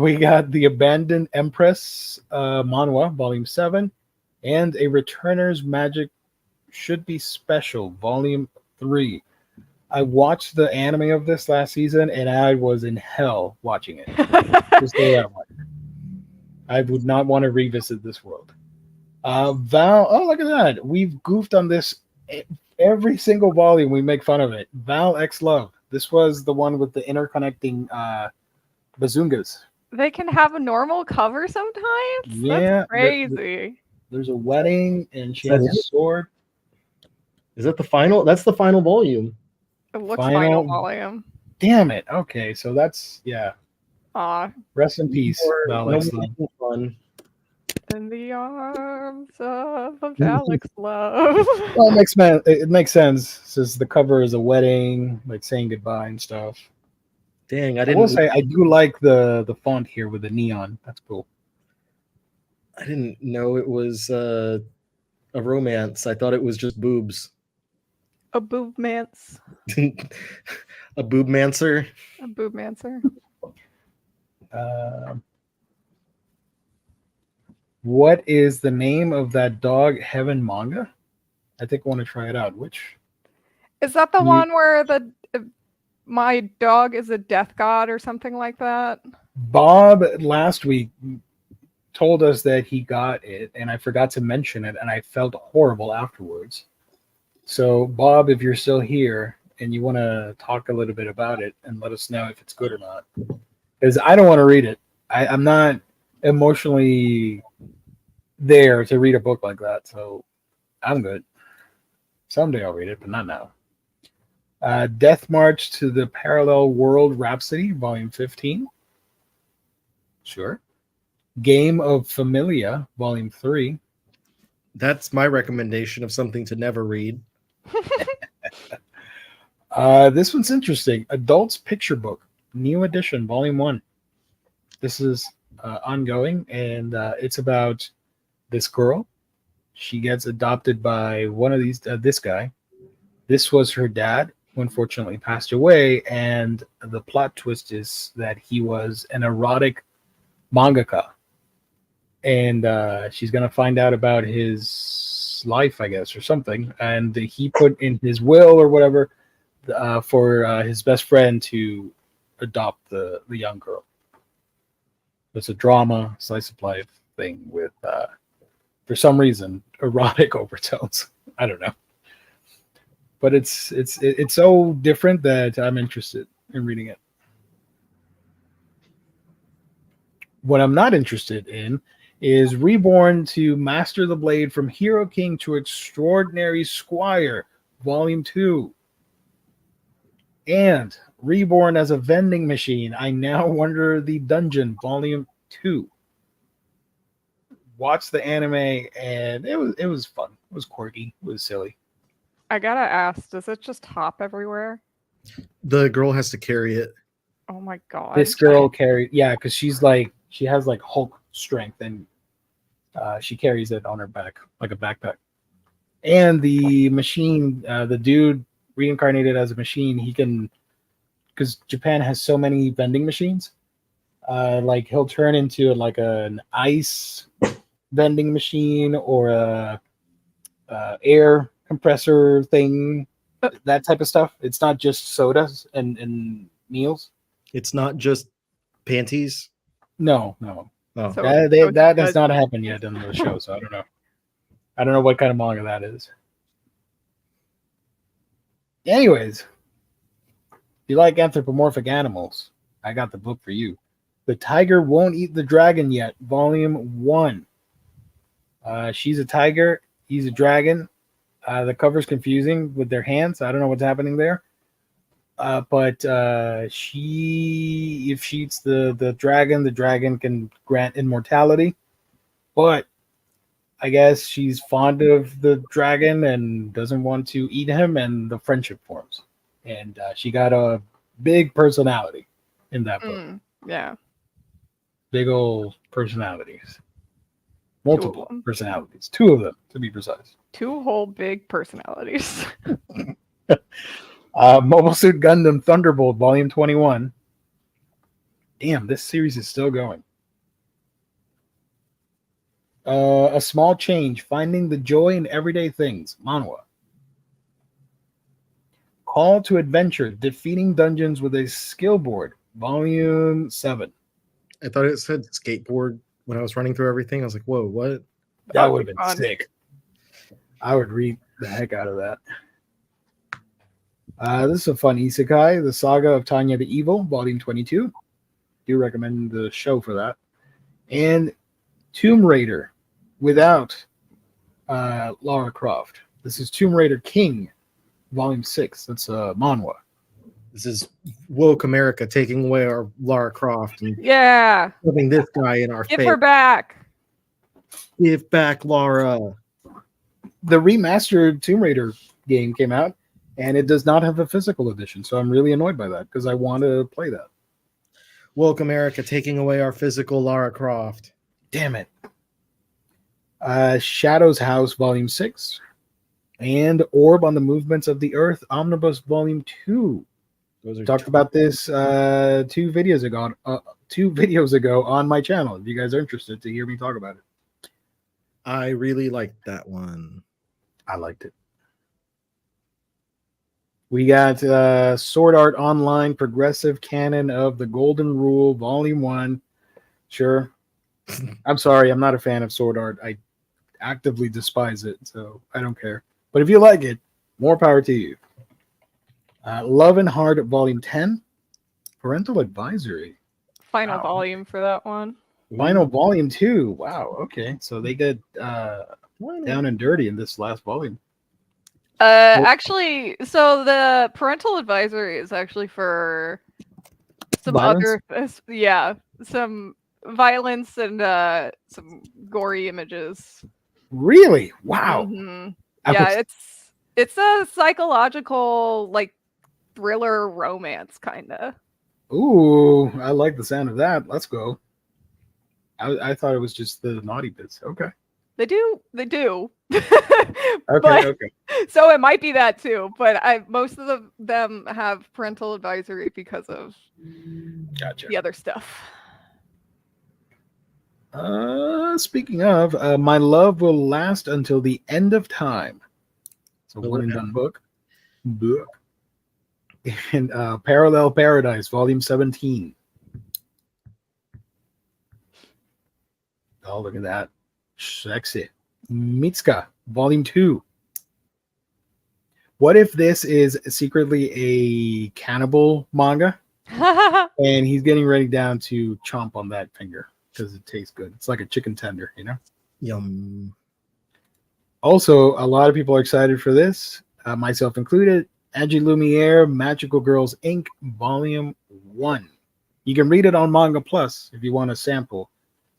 We got The Abandoned Empress Manhwa, Volume 7, and A Returner's Magic Should Be Special, Volume 3. I watched the anime of this last season, and I was in hell watching it. Just say that much. I would not want to revisit this world. Val, oh, look at that. We've goofed on this every single volume. We make fun of it. Val X Love. This was the one with the interconnecting bazungas. They can have a normal cover sometimes? Yeah. That's crazy. There's a wedding, and she has a sword. Is that the final? That's the final volume. It looks final volume. Damn it. Okay, so that's, yeah. Rest in peace, Val X Love. Fun. In the arms of Alex Love. Well, it makes sense since the cover is a wedding, like saying goodbye and stuff. Dang, I will say I do like the font here with the neon. That's cool. I didn't know it was a romance. I thought it was just boobs. A boobmance. A boobmancer. A boobmancer. What is the name of that Dog Heaven manga? I think I want to try it out. Which is that the one where my dog is a death god or something like that? Bob last week told us that he got it, and I forgot to mention it, and I felt horrible afterwards. So, Bob, if you're still here and you want to talk a little bit about it and let us know if it's good or not, because I don't want to read it. I'm not emotionally there to read a book like that, so I'm good. Someday I'll read it, but not now. Death March to the Parallel World Rhapsody, Volume 15. Sure. Game of Familia, Volume 3. That's my recommendation of something to never read. This one's interesting. Adults Picture Book, New Edition, Volume 1. This is ongoing, and it's about this girl. She gets adopted by one of these, this guy. This was her dad who unfortunately passed away. And the plot twist is that he was an erotic mangaka. And she's going to find out about his life, I guess, or something. And he put in his will or whatever for his best friend to adopt the young girl. It's a drama, slice of life thing with, for some reason, erotic overtones. I don't know. But it's so different that I'm interested in reading it. What I'm not interested in is Reborn to Master the Blade from Hero King to Extraordinary Squire, Volume 2. And Reborn as a Vending Machine, I Now Wonder the Dungeon, Volume 2. Watched the anime, and it was fun. It was quirky. It was silly. I gotta ask, does it just hop everywhere? The girl has to carry it. Oh my god. This girl carried, because she has like Hulk strength, and she carries it on her back like a backpack. And the machine, the dude reincarnated as a machine, he can, because Japan has so many vending machines, like he'll turn into like an ice vending machine or a air compressor thing, that type of stuff. It's not just sodas and meals. It's not just panties. No. Oh. So- that has not happened yet in the show, so I don't know. I don't know what kind of manga that is. Anyways, if you like anthropomorphic animals, I got the book for you. The Tiger Won't Eat the Dragon Yet, Volume 1. She's a tiger, he's a dragon. The cover's confusing with their hands. I don't know what's happening there. But if she eats the dragon can grant immortality. But I guess she's fond of the dragon and doesn't want to eat him, and the friendship forms. And she got a big personality in that book. Yeah. Big old personalities. Multiple them. personalities. 2 of them, to be precise. 2 whole big personalities. Mobile Suit Gundam Thunderbolt Volume 21. Damn, this series is still going. A Small Change, Finding the Joy in Everyday Things, Manhwa. Call to Adventure, Defeating Dungeons with a Skill Board, Volume 7. I thought it said skateboard when I was running through everything. I was like, whoa, what? That would have been fun. sick. I would read the heck out of that. This is a fun isekai, The Saga of Tanya the Evil, Volume 22. Do recommend the show for that. And Tomb Raider without Lara Croft. This is Tomb Raider King, Volume 6. That's manhwa. This is woke America taking away our Lara Croft and Yeah. putting this guy in our Give face. her back. Give back Lara. The remastered Tomb Raider game came out, and it does not have a physical edition, so I'm really annoyed by that because I want to play that. Woke America taking away our physical Lara Croft. Damn it. Shadow's House, Volume 6. And Orb on the Movements of the Earth, Omnibus Volume 2. Those are Talked about this 2 videos ago on my channel. If you guys are interested to hear me talk about it. I really liked that one. I liked it. We got Sword Art Online Progressive Canon of the Golden Rule, Volume 1. Sure. I'm sorry, I'm not a fan of Sword Art. I actively despise it, so I don't care. But if you like it, more power to you. Love and Heart, Volume 10. Parental Advisory. Final Wow. volume for that one. Final Volume 2. Wow, okay. So they get down and dirty in this last volume. Actually, so the parental advisory is actually for some Violence? some violence and some gory images. Really? Wow. Mhm. I Yeah, was- it's a psychological like thriller romance kind of. Ooh, I like the sound of that. Let's go. I thought it was just the naughty bits. Okay. They do. Okay, okay. So it might be that too, but most of them have parental advisory because of Gotcha. the other stuff. Speaking of, My Love Will Last Until the End of Time. It's a Oh, one and yeah. done book. And Parallel Paradise, Volume 17. Oh, look at that. Sexy. Mitsuka, Volume 2. What if this is secretly a cannibal manga and he's getting ready down to chomp on that finger because it tastes good? It's like a chicken tender, you know? Yum. Also, a lot of people are excited for this, myself included. Angie Lumiere, Magical Girls Inc., Volume 1. You can read it on Manga Plus if you want a sample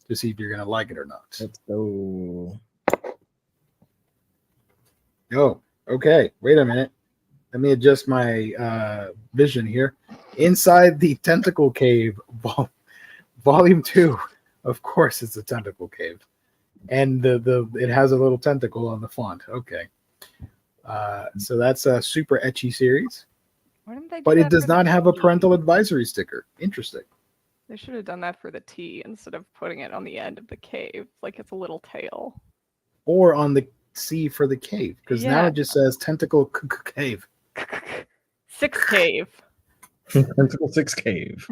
to see if you're going to like it or not. Let's go. Oh, okay. Wait a minute. Let me adjust my vision here. Inside the Tentacle Cave, Volume 2. Of course, it's a tentacle cave. And it has a little tentacle on the font. Okay. So that's a super ecchi series. Why didn't they do But it that does for the not have a T? parental advisory sticker. Interesting. They should have done that for the T instead of putting it on the end of the cave, like it's a little tail. Or on the C for the cave, because now Yeah. it just says Tentacle Cave. 6 cave. Tentacle 6 Cave.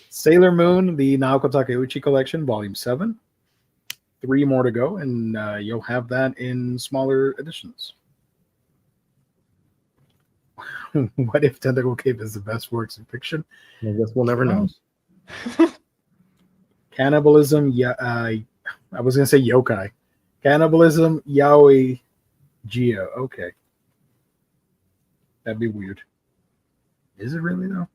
Sailor Moon, the Naoko Takeuchi collection, Volume 7. 3 more to go, and you'll have that in smaller editions. What if Tentacle Cave is the best works in fiction? I guess we'll never know. Cannibalism, I was going to say yokai. Cannibalism, yaoi, geo. Okay. That'd be weird. Is it really, though?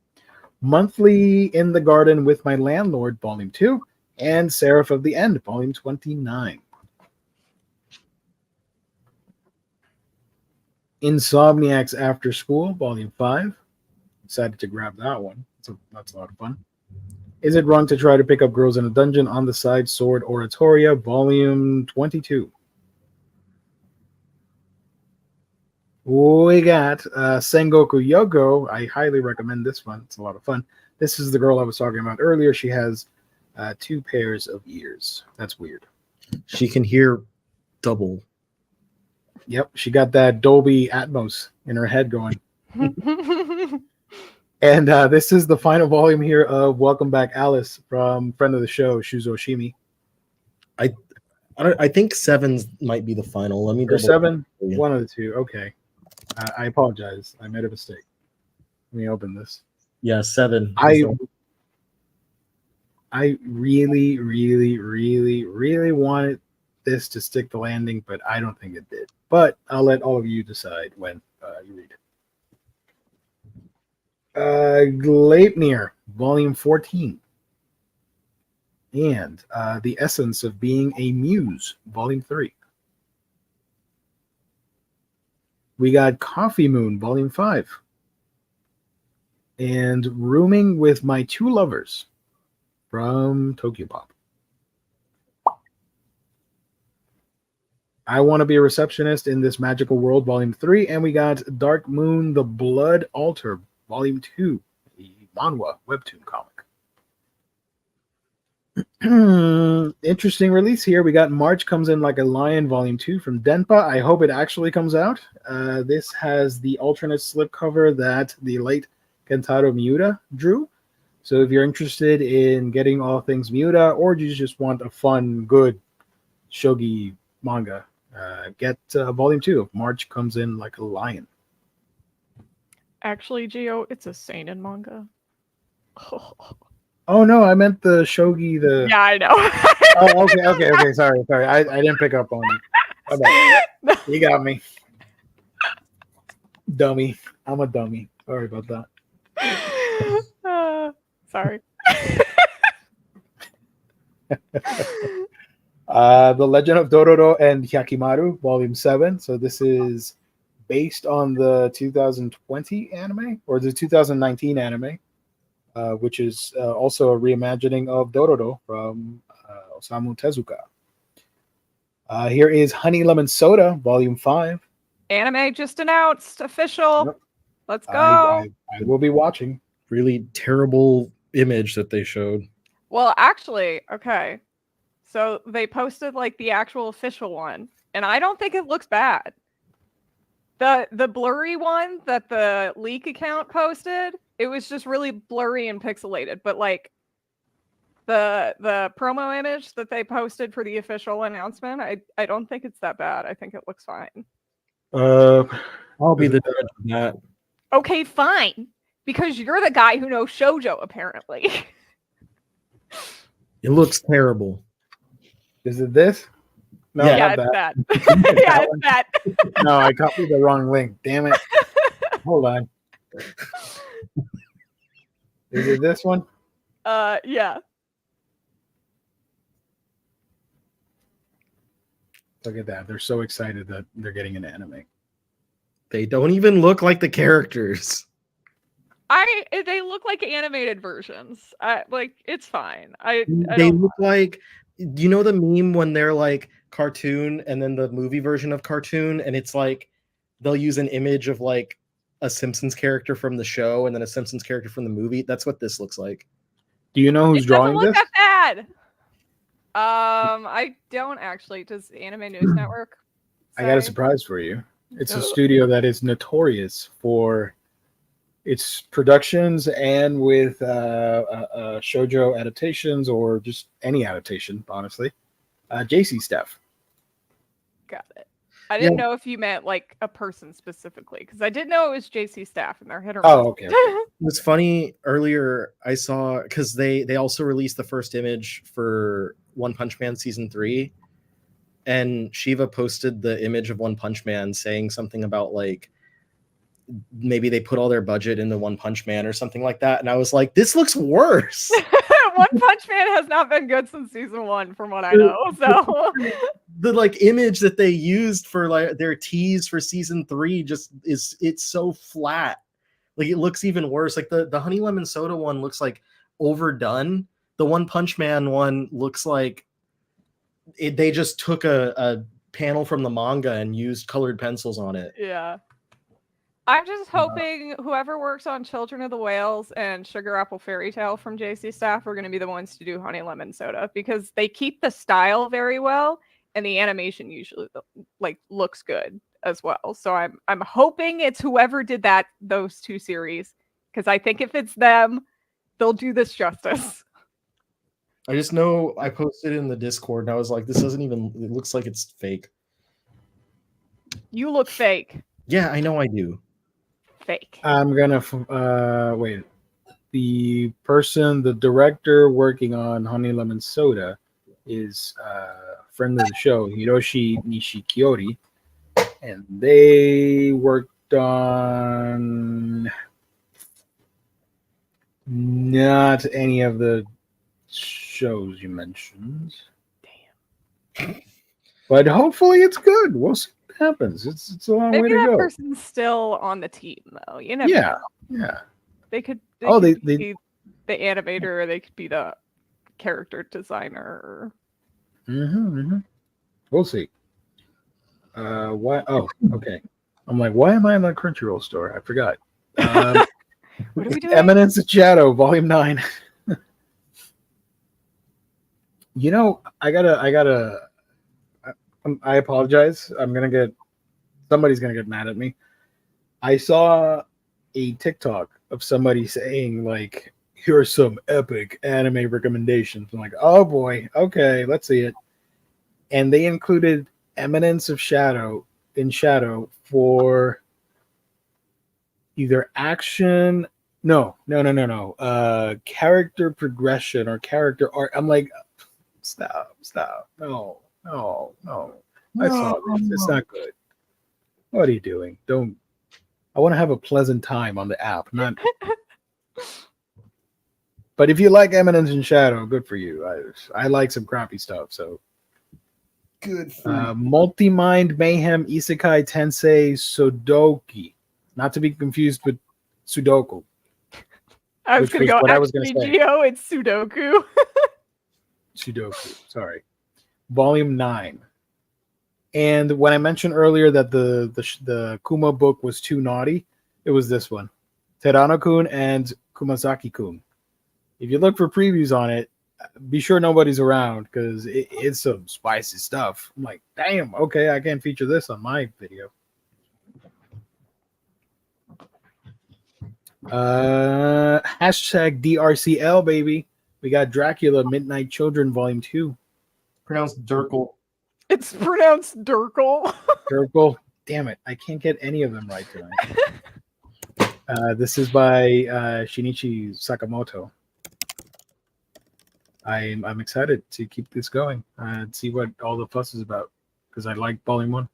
Monthly in the Garden with My Landlord, Volume 2, and Seraph of the End, Volume 29. Insomniacs After School, Volume 5. Decided to grab that one. That's a lot of fun. Is It Wrong to Try to Pick Up Girls in a Dungeon on the Side, Sword Oratoria, Volume 22. We got Sengoku Yogo. I highly recommend this one. It's a lot of fun. This is the girl I was talking about earlier. She has 2 pairs of ears. That's weird. She can hear double. Yep, she got that Dolby Atmos in her head going. And this is the final volume here of Welcome Back Alice from friend of the show, Shuzo Shimi. I think 7 might be the final. Let me Or double 7? check for you. One of the two. Okay. I apologize. I made a mistake. Let me open this. Yeah, 7. I really, really, really, really wanted this to stick the landing, but I don't think it did. But I'll let all of you decide when you read it. Gleipnir, Volume 14. And The Essence of Being a Muse, Volume 3. We got Coffee Moon, Volume 5. And Rooming with My 2 Lovers from Tokyo Pop. I Want to Be a Receptionist in This Magical World, Volume 3. And we got Dark Moon, The Blood Altar, Volume 2, the manhwa webtoon comic. Interesting release here. We got March Comes in Like a Lion, Volume 2 from Denpa. I hope it actually comes out. This has the alternate slipcover that the late Kentaro Miura drew. So if you're interested in getting all things Miura, or you just want a fun, good shogi manga, get Volume 2 of March Comes in Like a Lion. Actually, Gio, it's a seinen manga. Oh no, I meant the shogi. Yeah, I know. Oh, okay. Sorry. I didn't pick up on it. Okay. You got me. Dummy. I'm a dummy. Sorry about that. Sorry. The Legend of Dororo and Hyakimaru, Volume 7. So this is based on the 2020 anime, or the 2019 anime, which is also a reimagining of Dororo from Osamu Tezuka. Here is Honey Lemon Soda, Volume 5. Anime just announced, official. Yep. Let's go. I will be watching. Really terrible image that they showed. Well, actually, okay. So they posted like the actual official one, and I don't think it looks bad. The blurry one that the leak account posted, it was just really blurry and pixelated, but like the promo image that they posted for the official announcement, I don't think it's that bad. I think it looks fine. I'll be the judge of that. Okay, fine. Because you're the guy who knows shoujo, apparently. It looks terrible. Is it this? No, yeah, not it's that. that. Yeah, it's that. No, I copied the wrong link. Damn it. Hold on. Is it this one? Yeah. Look at that. They're so excited that they're getting an anime. They don't even look like the characters. They look like animated versions. Like it's fine. They look like, you know the meme when they're like cartoon and then the movie version of cartoon, and it's like they'll use an image of like a Simpsons character from the show and then a Simpsons character from the movie. That's what this looks like. Do you know who's drawing this? That bad. I don't actually. Does Anime News Network say? I got a surprise for you. It's a studio that is notorious for its productions and with shoujo adaptations or just any adaptation, honestly. JC Staff. Got it. I didn't know if you meant like a person specifically, because I did know it was JC Staff and they're hit or miss. Oh, okay. It's funny, earlier I saw, because they also released the first image for One Punch Man Season 3, and Shiva posted the image of One Punch Man saying something about like maybe they put all their budget into One Punch Man or something like that, and I was like, this looks worse. One Punch Man has not been good since season 1 from what I know. So the like image that they used for like their tease for season 3 just it's so flat. Like it looks even worse. Like the Honey Lemon Soda one looks like overdone. The One Punch Man one looks like they just took a panel from the manga and used colored pencils on it. Yeah. I'm just hoping whoever works on Children of the Whales and Sugar Apple Fairy Tale from JC Staff are going to be the ones to do Honey Lemon Soda, because they keep the style very well and the animation usually like looks good as well. So I'm hoping it's whoever did those two series, because I think if it's them, they'll do this justice. I just know I posted in the Discord and I was like, this doesn't even, it looks like it's fake. You look fake. Yeah, I know I do. Fake. I'm gonna wait. The director working on Honey Lemon Soda is a friend of the show, Hiroshi Nishikiori, and they worked on not any of the shows you mentioned. Damn. But hopefully it's good. We'll see. Happens. It's a long Maybe way to that go. person's still on the team though. You never Yeah, know. yeah. They could They be the animator, or they could be the character designer. We'll see. Why? Oh, okay. I'm like, why am I in the Crunchyroll store? I forgot. What are we doing? Eminence of Shadow, Volume 9. You know, I apologize. Somebody's gonna get mad at me. I saw a TikTok of somebody saying like, here's some epic anime recommendations. I'm like, oh boy, okay, let's see it. And they included Eminence of Shadow for either action, character progression or character art. I'm like, stop. No. I saw this. It's not good. What are you doing? I want to have a pleasant time on the app, not. But if you like Eminence and Shadow, good for you. I like some crappy stuff, so. Good for you. Multi-Mind Mayhem Isekai Tensei Sudoku. Not to be confused with Sudoku. I was going to go SPGO, it's Sudoku. Sudoku, sorry. Volume 9. And when I mentioned earlier that the Kuma book was too naughty, it was this one, Terano-kun and Kumasaki-kun. If you look for previews on it, be sure nobody's around because it's some spicy stuff. I'm like, damn, okay, I can't feature this on my video. Hashtag DRCL, baby. We got Dracula Midnight Children Volume 2. Pronounced Durkle. It's pronounced Durkle. Durkle. Damn it, I can't get any of them right tonight. This is by Shinichi Sakamoto. I'm excited to keep this going and see what all the fuss is about because I like Volume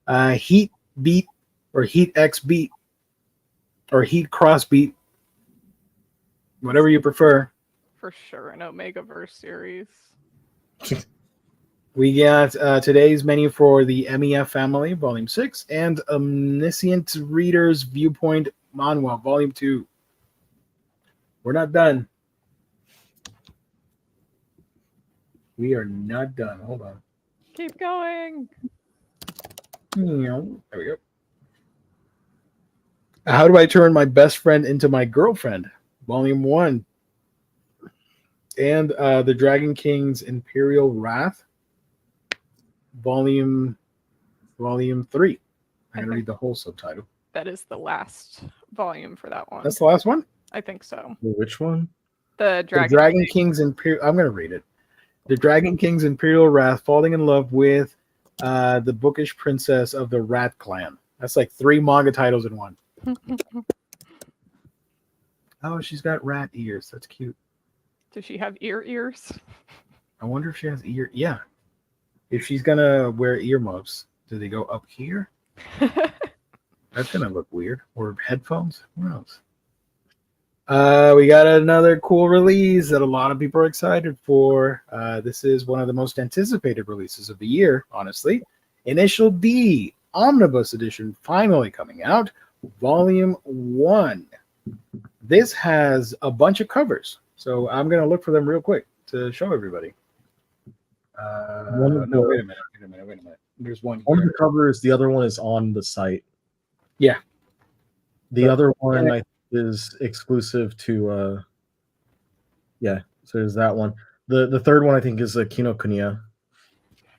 1. Heat Beat or Heat X Beat or Heat Cross Beat, whatever you prefer. For sure, an Omegaverse series. We got today's menu for the MEF Family, Volume 6, and Omniscient Reader's Viewpoint Manhwa, Volume 2. We're not done. We are not done. Hold on. Keep going. There we go. How do I turn my best friend into my girlfriend? Volume 1. And the Dragon King's Imperial Wrath. Volume 3. I'm going to read the whole subtitle. That is the last volume for that one. That's the last one? I think so. Which one? The Dragon King's Imperial... I'm going to read it. The Dragon King's Imperial Wrath, falling in love with the bookish princess of the Rat Clan. That's like 3 manga titles in one. Oh, she's got rat ears. That's cute. Does she have ears? I wonder if she has ear... Yeah. If she's going to wear earmuffs, do they go up here? That's going to look weird. Or headphones? Who knows? We got another cool release that a lot of people are excited for. This is one of the most anticipated releases of the year, honestly. Initial D, Omnibus Edition, finally coming out. Volume 1. This has a bunch of covers. So I'm going to look for them real quick to show everybody. No, wait a minute. There's one One of here. the covers, the other one is on the site. Yeah. The other one I think is exclusive to so there's that one. The third one I think is Kinokuniya.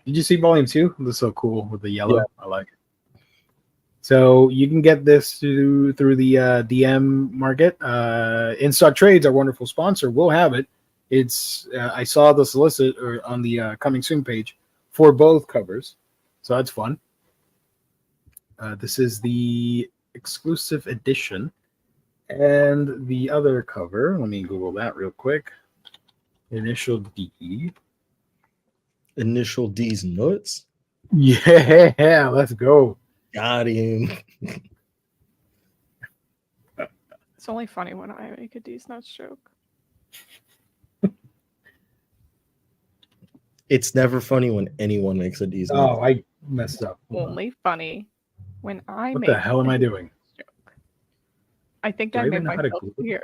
Did you see Volume 2? It looks so cool with the yellow. Yeah. I like it. So you can get this through the DM market. In-Stock Trades, our wonderful sponsor, will have it. It's I saw the solicit or on the coming soon page for both covers, so that's fun. This is the exclusive edition, and the other cover. Let me Google that real quick. Initial D. Initial D's nuts. Yeah, let's go. Got him. It's only funny when I make a D's nuts joke. It's never funny when anyone makes a D's nuts. Oh, I messed up. Only funny when I what make. What the hell am I doing? Joke. I think I made myself clear.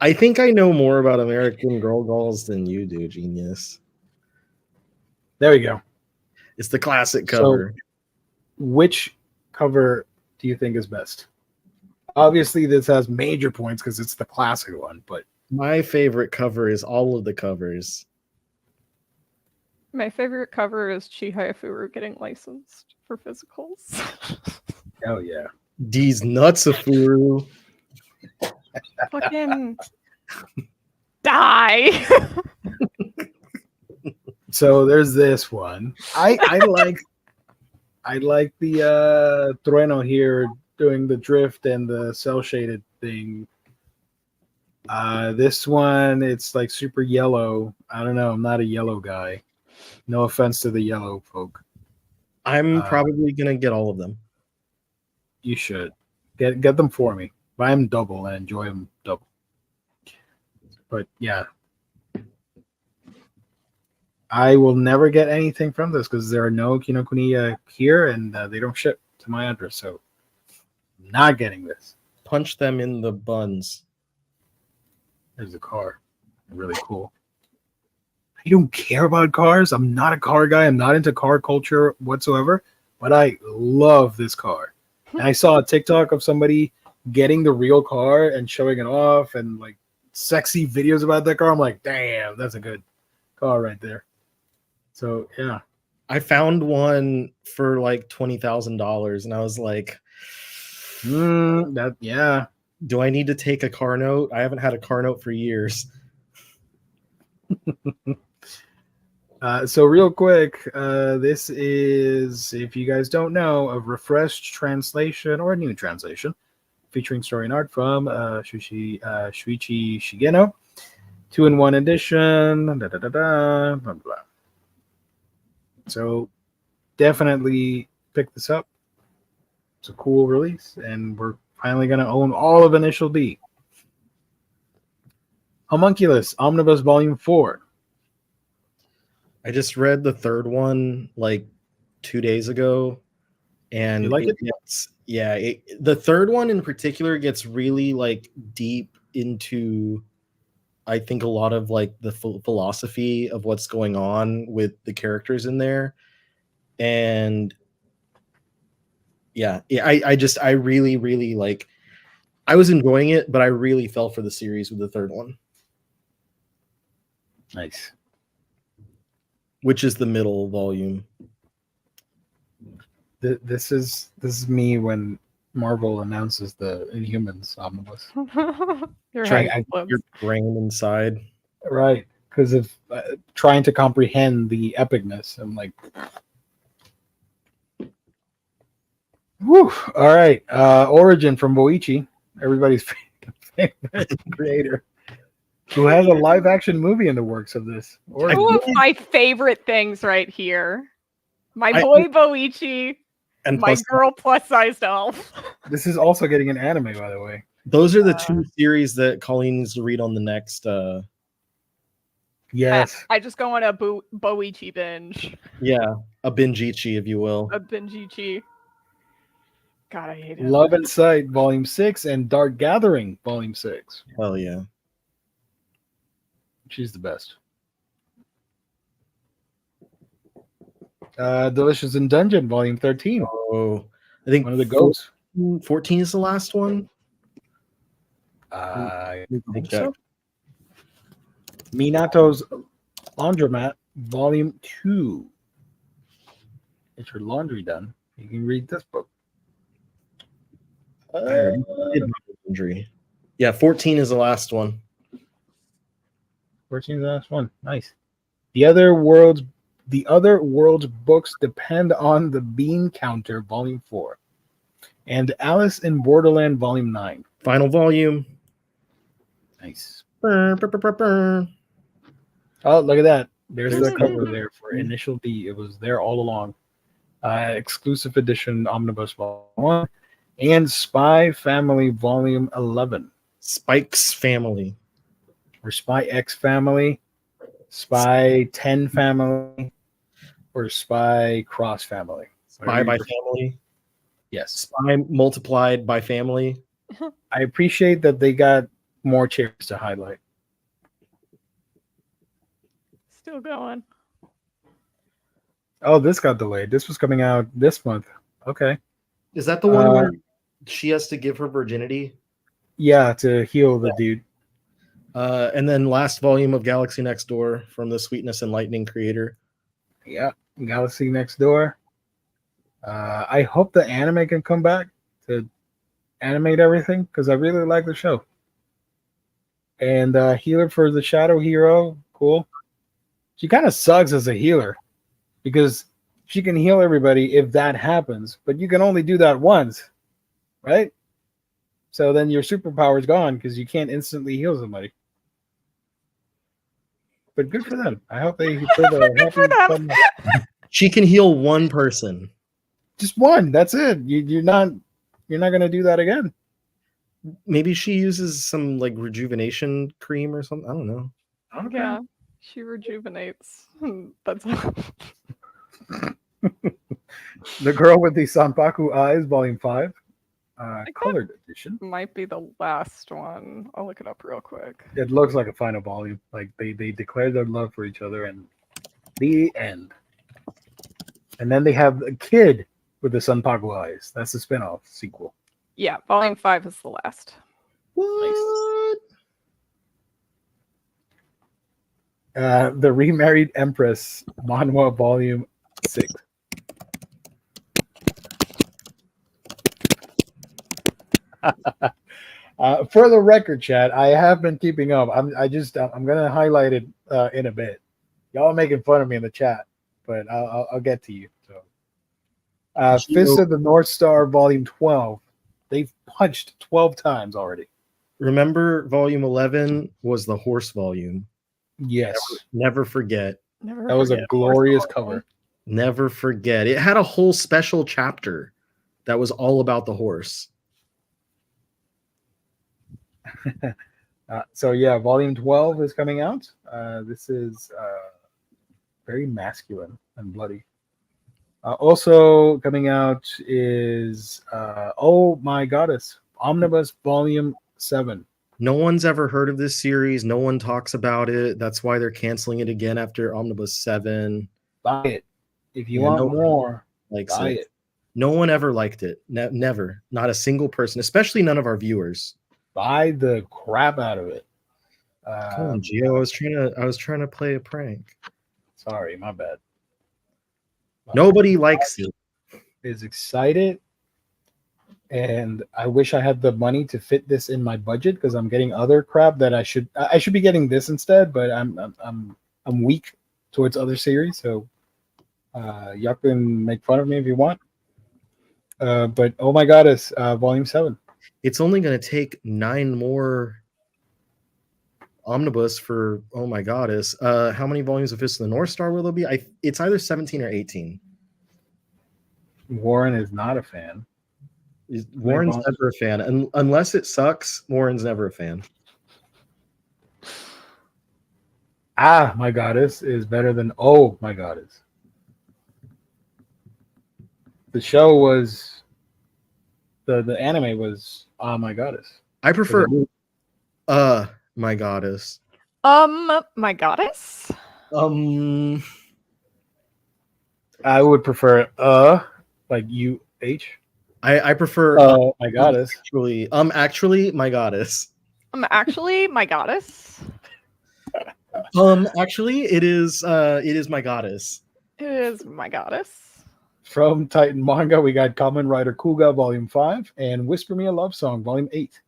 I think I know more about American Girl dolls than you do, genius. There we go. It's the classic cover. So, which cover do you think is best? Obviously, this has major points because it's the classic one, but my favorite cover is all of the covers. My favorite cover is Chihaya Furu getting licensed for physicals. Hell yeah. D's nuts of Furu. Fucking die. So there's this one. I like the Trueno here doing the drift and the cell shaded thing. This one, it's like super yellow. I don't know. I'm not a yellow guy. No offense to the yellow folk. I'm probably gonna get all of them. You should get them for me. Buy them double and enjoy them double. But yeah, I will never get anything from this because there are no Kinokuniya here and they don't ship to my address. So I'm not getting this. Punch them in the buns. There's a car. Really cool. I don't care about cars. I'm not a car guy. I'm not into car culture whatsoever. But I love this car. And I saw a TikTok of somebody getting the real car and showing it off and like sexy videos about that car. I'm like, damn, that's a good car right there. So yeah. I found one for like $20,000, and I was like, Yeah. do I need to take a car note? I haven't had a car note for years. So real quick, this is, if you guys don't know, a refreshed translation or a new translation featuring story and art from Shuichi Shigeno, 2-in-1 edition. Blah, blah, blah. So definitely pick this up. It's a cool release, and we're finally going to own all of Initial D. Homunculus Omnibus Volume 4. I just read the third one like 2 days ago, and You like it? The third one in particular gets really like deep into, I think, a lot of like the philosophy of what's going on with the characters in there. And I really, really like, I was enjoying it, but I really fell for the series with the third one. Nice. Which is the middle volume. This is me when Marvel announces the Inhumans Omnibus. Your Trying head your explodes. brain inside. Right, because of trying to comprehend the epicness. I'm like, whew. All right. Origin from Boichi, everybody's favorite creator, who has a live action movie in the works of this. Origin. Two of my favorite things right here. My boy Boichi, And my plus, girl plus sized elf. This is also getting an anime, by the way. those are the two series that Colleen needs to read on the next. Yes. I just go on a Boichi binge. Yeah, a binge-ichi, if you will. A binge-ichi. God, I hate it. Love and Sight, Volume 6, and Dark Gathering, Volume 6. Hell yeah. She's the best. Delicious in Dungeon, Volume 13. Oh, I think One of the goats. 14 is the last one. I think check. so. Minato's Laundromat, Volume 2. Get your laundry done. You can read this book. I already did my laundry. Yeah, 14 is the last one. 14 is the last one. Nice. The other world's books depend on the Bean Counter, Volume 4. And Alice in Borderland, Volume 9. Final volume. Nice. Brr, brr, brr, brr, brr. Oh, look at that. There's the cover there for Initial D. It was there all along. Exclusive edition Omnibus Volume 1 and Spy Family Volume 11. Spike's Family. Or Spy X Family, Spy 10 Family, or Spy Cross Family. Spy by Family. Yes. Spy multiplied by family. I appreciate that they got more chairs to highlight. Still going. Oh, this got delayed. This was coming out this month. Okay. Is that the one where she has to give her virginity? Yeah, to heal the dude. And then last volume of Galaxy Next Door from the Sweetness and Lightning creator. Yeah, Galaxy Next Door. I hope the anime can come back to animate everything because I really like the show. And healer for the Shadow Hero, cool. She kind of sucks as a healer because she can heal everybody if that happens, but you can only do that once, right? So then your superpower is gone because you can't instantly heal somebody. But good for them. I hope they Good for them. She can heal one person. Just one. That's it. You're not gonna do that again. Maybe she uses some like rejuvenation cream or something. I don't know. Okay. Yeah, she rejuvenates. That's The Girl with the Sanpaku Eyes, Volume 5. colored edition. Might be the last one. I'll look it up real quick. It looks like a final volume. Like they declared their love for each other and the end. And then they have a kid with the Sunpaku eyes. That's the spinoff sequel. Yeah, volume 5 is the last. What? The Remarried Empress manhwa volume 6. For the record, chat, I have been keeping up. I'm gonna highlight it in a bit. Y'all are making fun of me in the chat, but I'll get to you. So, Fist of the North Star volume 12. They've punched 12 times already. Remember, volume 11 was the horse volume. Yes, Never forget. that was a glorious cover. Never forget. It had a whole special chapter that was all about the horse. So yeah, volume 12 is coming out. This is very masculine and bloody. Also coming out is Oh My Goddess, Omnibus volume 7. No one's ever heard of this series. No one talks about it. That's why they're canceling it again after Omnibus 7. Buy it. If you want more, buy it. No one ever liked it. Never. Not a single person, especially none of our viewers. Buy the crap out of it. Come on, Gio. I was trying to play a prank. Sorry, my bad. Nobody likes it. Is excited, and I wish I had the money to fit this in my budget because I'm getting other crap that I should be getting this instead, but I'm weak towards other series, so y'all can make fun of me if you want. But Oh My Goddess, volume 7. It's only going to take 9 more omnibus for Oh My Goddess. How many volumes of Fist of the North Star will there be? It's either 17 or 18. Warren is not a fan. Warren's never a fan. Unless it sucks, Warren's never a fan. Ah, My Goddess is better than Oh My Goddess. The show was the anime was My Goddess. I prefer My Goddess. My Goddess? I would prefer like UH. I prefer My Goddess. Actually My Goddess. Actually My Goddess. Actually it is My Goddess. It is My Goddess. From Titan Manga, we got Kamen Rider Kuga Volume 5 and Whisper Me a Love Song Volume 8.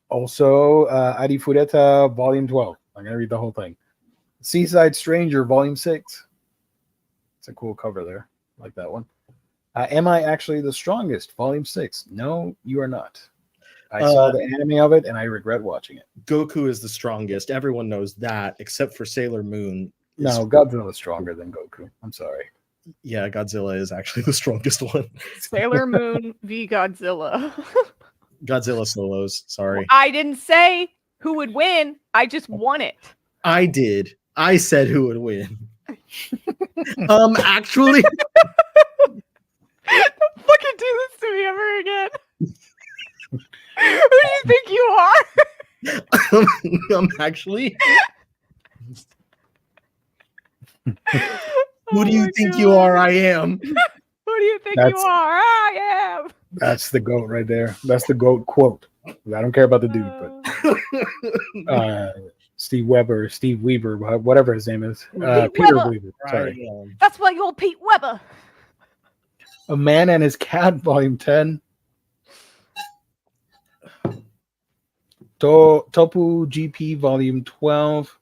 Also, Adi Fureta Volume 12. I'm going to read the whole thing. Seaside Stranger Volume 6. It's a cool cover there. I like that one. Am I Actually the Strongest? Volume 6. No, you are not. I saw the anime of it and I regret watching it. Goku is the strongest. Everyone knows that, except for Sailor Moon. No, Godzilla is stronger than Goku. I'm sorry. Yeah, Godzilla is actually the strongest one. Sailor Moon v Godzilla. Godzilla solos. Sorry. I didn't say who would win. I just won it. I did. I said who would win. Actually. Don't fucking do this to me ever again. Who do you think you are? Actually. Who do you think you are? I am. Who do you think you are? I am. That's the GOAT right there. That's the GOAT quote. I don't care about the dude, but Steve Weaver, whatever his name is. Peter Weaver. Sorry. That's why you're Pete Weber. A Man and His Cat, Volume 10. Topu GP, Volume 12.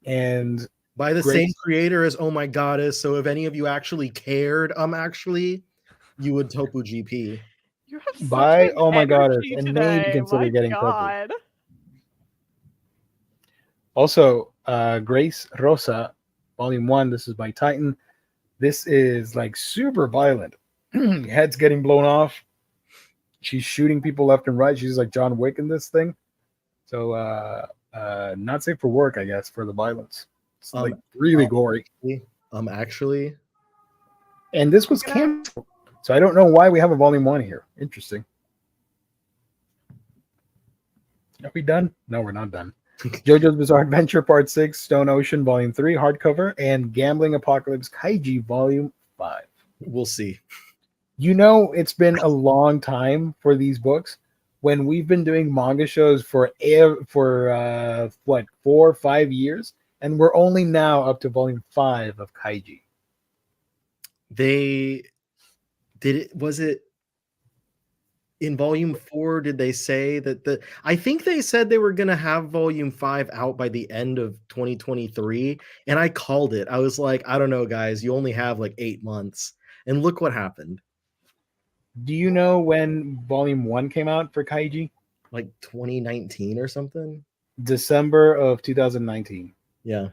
And by the same creator as Oh My Goddess. So if any of you actually cared, actually, you would Topu GP. You have by Oh My Goddess, today. and maybe consider getting God. Topu. Also, Grace Rosa, Volume 1. This is by Titan. This is like super violent. Heads getting blown off. She's shooting people left and right. She's like John Wick in this thing. So not safe for work, I guess, for the violence. It's like really gory. Actually. And this was canceled. So I don't know why we have a volume 1 here. Interesting. Are we done? No, we're not done. JoJo's Bizarre Adventure Part 6, Stone Ocean Volume 3 hardcover, and Gambling Apocalypse Kaiji Volume 5. We'll see. You know, it's been a long time for these books. When we've been doing manga shows for 4 or 5 years, and we're only now up to Volume 5 of Kaiji. They did it. Was it in Volume 4? Did they say that I think they said they were going to have Volume 5 out by the end of 2023, and I called it. I was like, I don't know, guys. You only have like 8 months, and look what happened. Do you know when Volume 1 came out for Kaiji? Like 2019 or something. December of 2019. Yeah.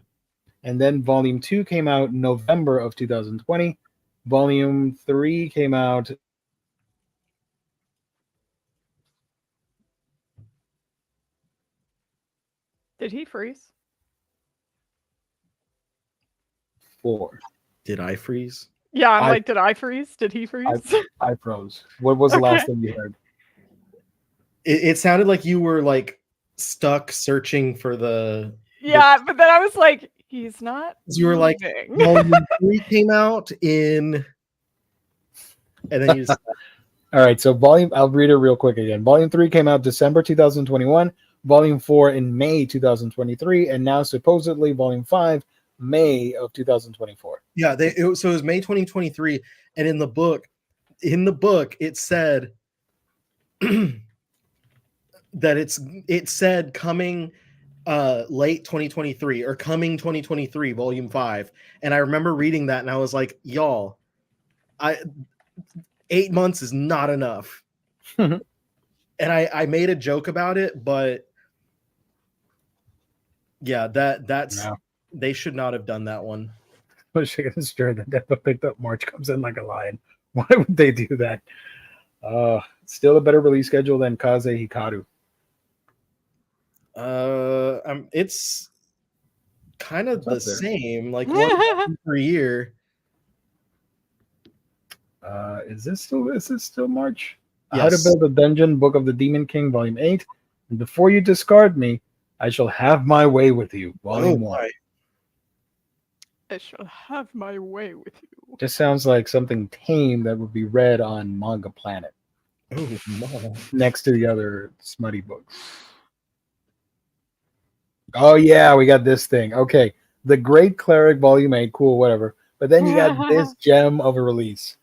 And then Volume 2 came out November of 2020. Volume 3 came out Did he freeze? 4. Did I freeze? Yeah, I'm like, did I freeze? Did he freeze? I froze. What was the last thing you heard? It sounded like you were like stuck searching for the. Yeah, but then I was like, he's not. You were like, Volume 3 came out in. And then you just. All right, so I'll read it real quick again. Volume 3 came out December 2021. Volume 4 in May 2023, and now supposedly Volume 5 May of 2024. Yeah, so it was May 2023, and in the book it said that it said coming late 2023 or coming 2023 Volume 5, and I remember reading that and I was like, y'all, 8 months is not enough. And I made a joke about it, but yeah, that's no. They should not have done that one. Wish I could stir the death of picked up March comes in like a lion. Why would they do that? Still a better release schedule than Kaze Hikaru. It's kind of the same, like 1 per year. Is this still March? Yes. How to Build a Dungeon, Book of the Demon King, Volume 8. And before you discard me, I shall have my way with you, Volume 1. I shall have my way with you. Just sounds like something tame that would be read on Manga Planet. Oh, no. Next to the other smutty books. Oh, yeah, we got this thing. Okay. The Great Cleric, Volume 8. Cool, whatever. But then you got this gem of a release.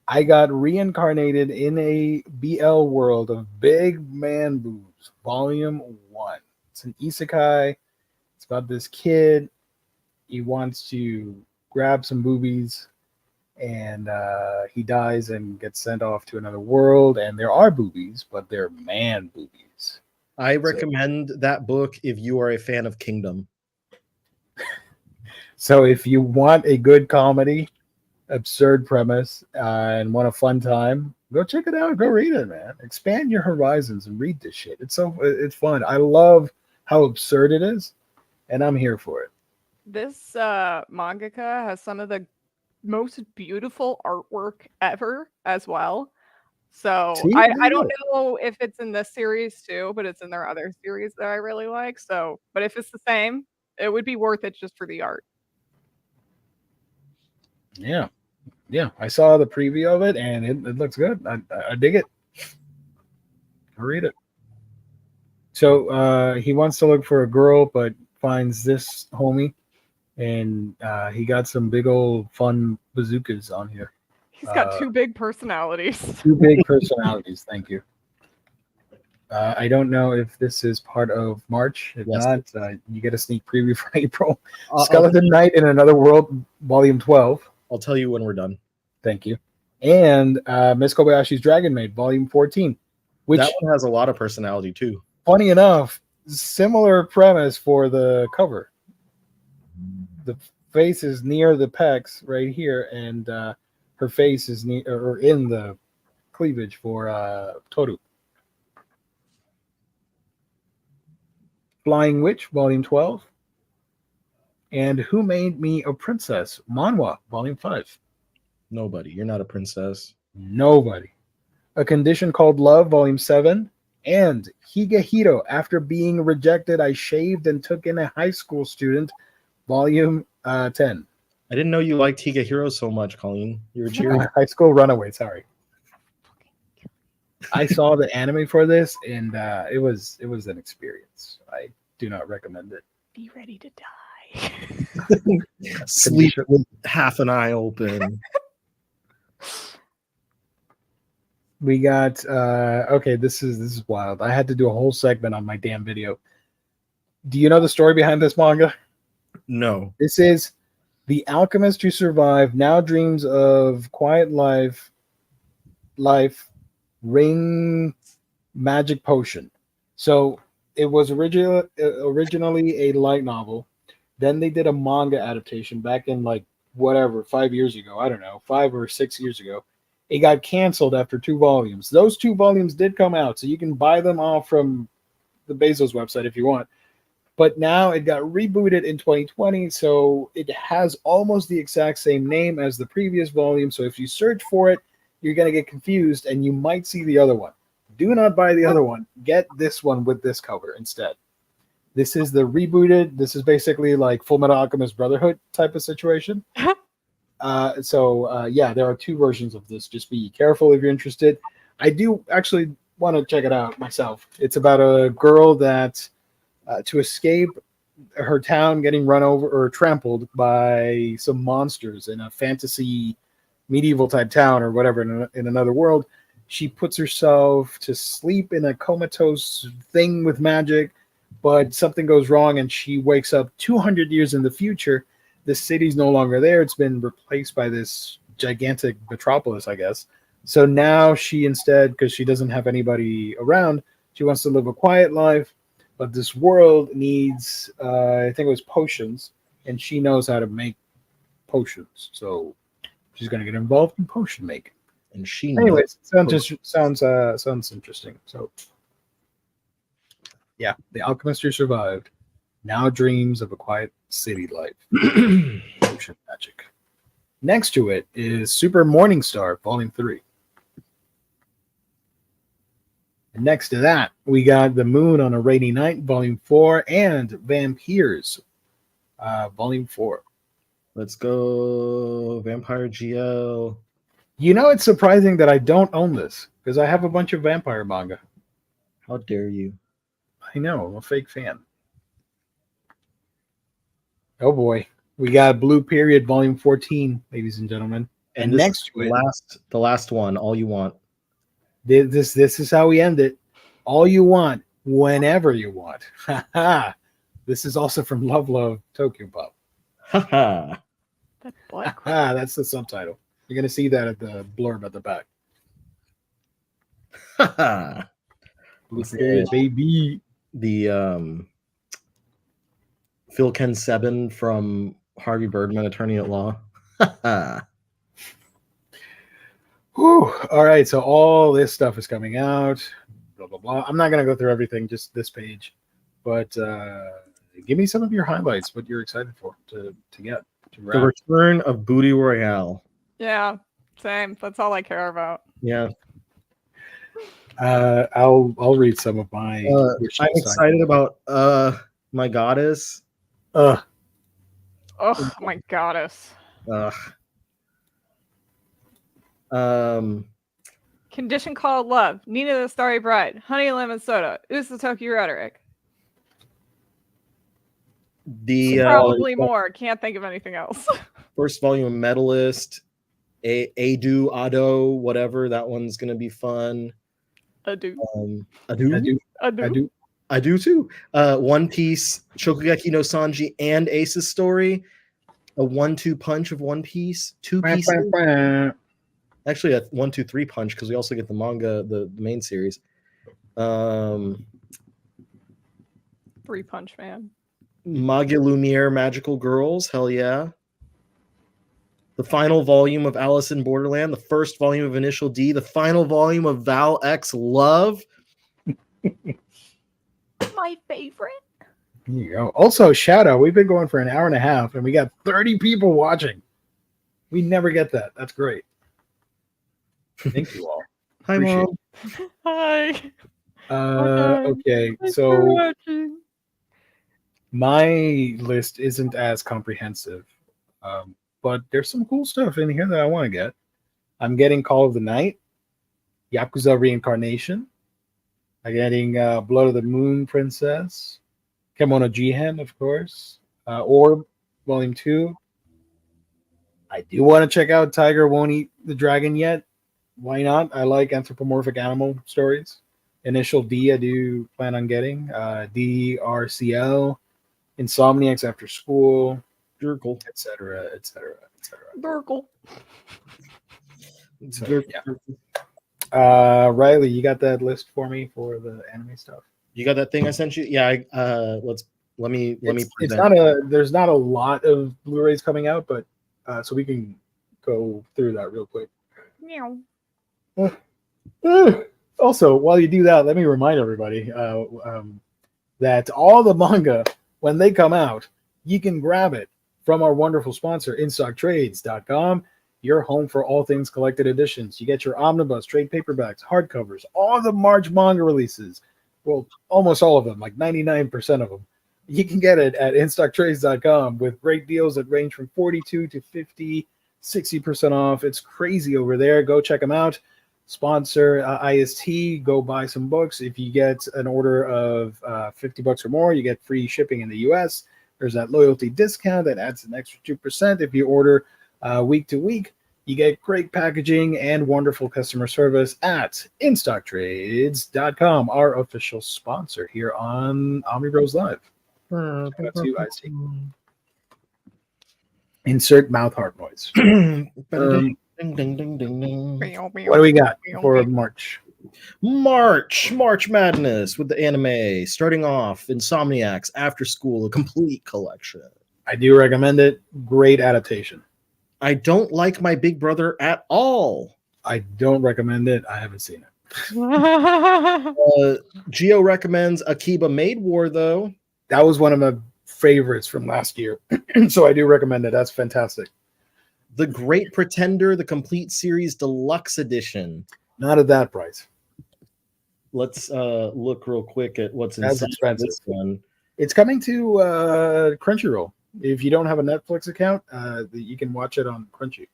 I got reincarnated in a BL world of big man boobs, Volume 1. It's an isekai. It's about this kid. He wants to grab some boobies, and he dies and gets sent off to another world. And there are boobies, but they're man boobies. I recommend that book if you are a fan of Kingdom. So if you want a good comedy, absurd premise, and want a fun time, go check it out. Go read it, man. Expand your horizons and read this shit. It's fun. I love how absurd it is, and I'm here for it. This mangaka has some of the most beautiful artwork ever as well. So I don't know if it's in this series too, but it's in their other series that I really like. So, but if it's the same, it would be worth it just for the art. Yeah. I saw the preview of it, and it looks good. I dig it. I'll read it. So he wants to look for a girl, but finds this homie, and he got some big old fun bazookas on here. He's got 2 big personalities. 2 big personalities. Thank you. I don't know if this is part of March. If not, you get a sneak preview for April. Skeleton Knight in Another World, Volume 12. I'll tell you when we're done. Thank you. And Miss Kobayashi's Dragon Maid, Volume 14. Which, that one has a lot of personality too. Funny enough, similar premise for the cover. The face is near the pecs right here, and her face is near or in the cleavage for Toru. Flying Witch, Volume 12. And Who Made Me a Princess? Manhwa, Volume 5. Nobody. You're not a princess. Nobody. A Condition Called Love, Volume 7, and Higehiro, After Being Rejected, I Shaved and Took in a High School Student, Volume 10. I didn't know you liked Higehiro so much, Colleen. You were cheering. High School Runaway, sorry. I saw the anime for this, and it was an experience. I do not recommend it. Be ready to die. Sleep with half an eye open. We got okay, this is wild. I had to do a whole segment on my damn video. Do you know the story behind this manga? No. This is the alchemist who survived now dreams of quiet life, ring magic potion. So it was originally a light novel. Then they did a manga adaptation back in like whatever 5 years ago. I don't know, 5 or 6 years ago. It got canceled after 2 volumes. Those 2 volumes did come out, so you can buy them all from the Bezos website if you want. But now it got rebooted in 2020, so it has almost the exact same name as the previous volume. So if you search for it, you're going to get confused, and you might see the other one. Do not buy the other one. Get this one with this cover instead. This is the rebooted. This is basically like Full Metal Alchemist Brotherhood type of situation. Yeah, there are 2 versions of this. Just be careful if you're interested. I do actually want to check it out myself. It's about a girl that, to escape her town getting run over or trampled by some monsters in a fantasy medieval type town or whatever in another world, she puts herself to sleep in a comatose thing with magic, but something goes wrong and she wakes up 200 years in the future. The city's no longer there. It's been replaced by this gigantic metropolis, I guess. So now she instead, because she doesn't have anybody around, she wants to live a quiet life, but this world needs, I think it was potions, and she knows how to make potions. So she's going to get involved in potion making. And she anyways, sounds interesting. So yeah, the alchemist who survived now dreams of a quiet city life. Potion magic. Next to it is Super Morning Star, Volume 3. And next to that, we got The Moon on a Rainy Night, Volume 4, and Vampires, Volume 4. Let's go, Vampire GL. You know, it's surprising that I don't own this, because I have a bunch of vampire manga. How dare you? I know, I'm a fake fan. Oh boy. We got Blue Period, Volume 14, ladies and gentlemen. And next to it, the last one, All You Want. This is how we end it. All You Want, whenever you want. This is also from Love Tokyo Pop. That's the subtitle. You're gonna see that at the blurb at the back. Blue Period, baby. The Phil Ken Sebin from Harvey Birdman, Attorney at Law. Whew. All right, so all this stuff is coming out. Blah blah blah. I'm not gonna go through everything, just this page, but give me some of your highlights. What you're excited for to get to wrap. The return of Booty Royale. Yeah, same. That's all I care about. Yeah. I'll read some of my. I'm excited about My Goddess. Oh my goddess. Condition Called Love, Nina the Starry Bride, Honey Lemon Soda, Usotoki Rhetoric. Probably more. Can't think of anything else. First volume Medalist, Ado, whatever. That one's gonna be fun. Ado too. One Piece, Shokugeki no Sanji, and Ace's Story. A 1-2 punch of One Piece. 2 pieces. Actually, a 1-2-3 punch because we also get the manga, the main series. 3-punch man. Magia Lumiere, Magical Girls. Hell yeah. The final volume of Alice in Borderland. The first volume of Initial D. The final volume of Val X Love. My favorite. There you go. Also, shout out. We've been going for an hour and a half, and we got 30 people watching. We never get that. That's great. Thank you all. Hi, Appreciate Mom. Hi. Okay, Thanks so for watching. my list isn't as comprehensive, but there's some cool stuff in here that I want to get. I'm getting Call of the Night, Yakuza Reincarnation. I'm getting Blood of the Moon Princess, Kemono Jihen, of course, Orb Volume 2. I do want to check out Tiger Won't Eat the Dragon Yet. Why not? I like anthropomorphic animal stories. Initial D, I do plan on getting. DRCL, Insomniacs After School, Durkle. etc., etc., etc. Durkle. So, yeah. Riley, you got that list for me for the anime stuff? You got that thing I sent you? Yeah. Let me It's not a. There's not a lot of Blu-rays coming out, but so we can go through that real quick. Meow. Also, while you do that, let me remind everybody that all the manga, when they come out, you can grab it from our wonderful sponsor, InStockTrades.com, your home for all things collected editions. You get your omnibus, trade paperbacks, hardcovers, all the March manga releases. Well, almost all of them, like 99% of them. You can get it at InStockTrades.com with great deals that range from 42 to 50, 60% off. It's crazy over there. Go check them out. Sponsor IST, go buy some books. If you get an order of $50 or more, you get free shipping in the US. There's that loyalty discount that adds an extra 2%. If you order week to week, you get great packaging and wonderful customer service at InStockTrades.com, our official sponsor here on Omnibros Live. Shout out to IST. Insert mouth heart noise. Ding, ding, ding, ding, ding. What do we got for March? March Madness with the anime. Starting off, Insomniacs After School, a complete collection. I do recommend it. Great adaptation. I don't like My Big Brother at all. I don't recommend it. I haven't seen it. Gio recommends Akiba Maid War, though. That was one of my favorites from last year. So I do recommend it. That's fantastic. The Great Pretender, the complete series deluxe edition. Not at that price. Let's look real quick at what's That's inside expensive. this one. It's coming to Crunchyroll. If you don't have a Netflix account, you can watch it on Crunchy.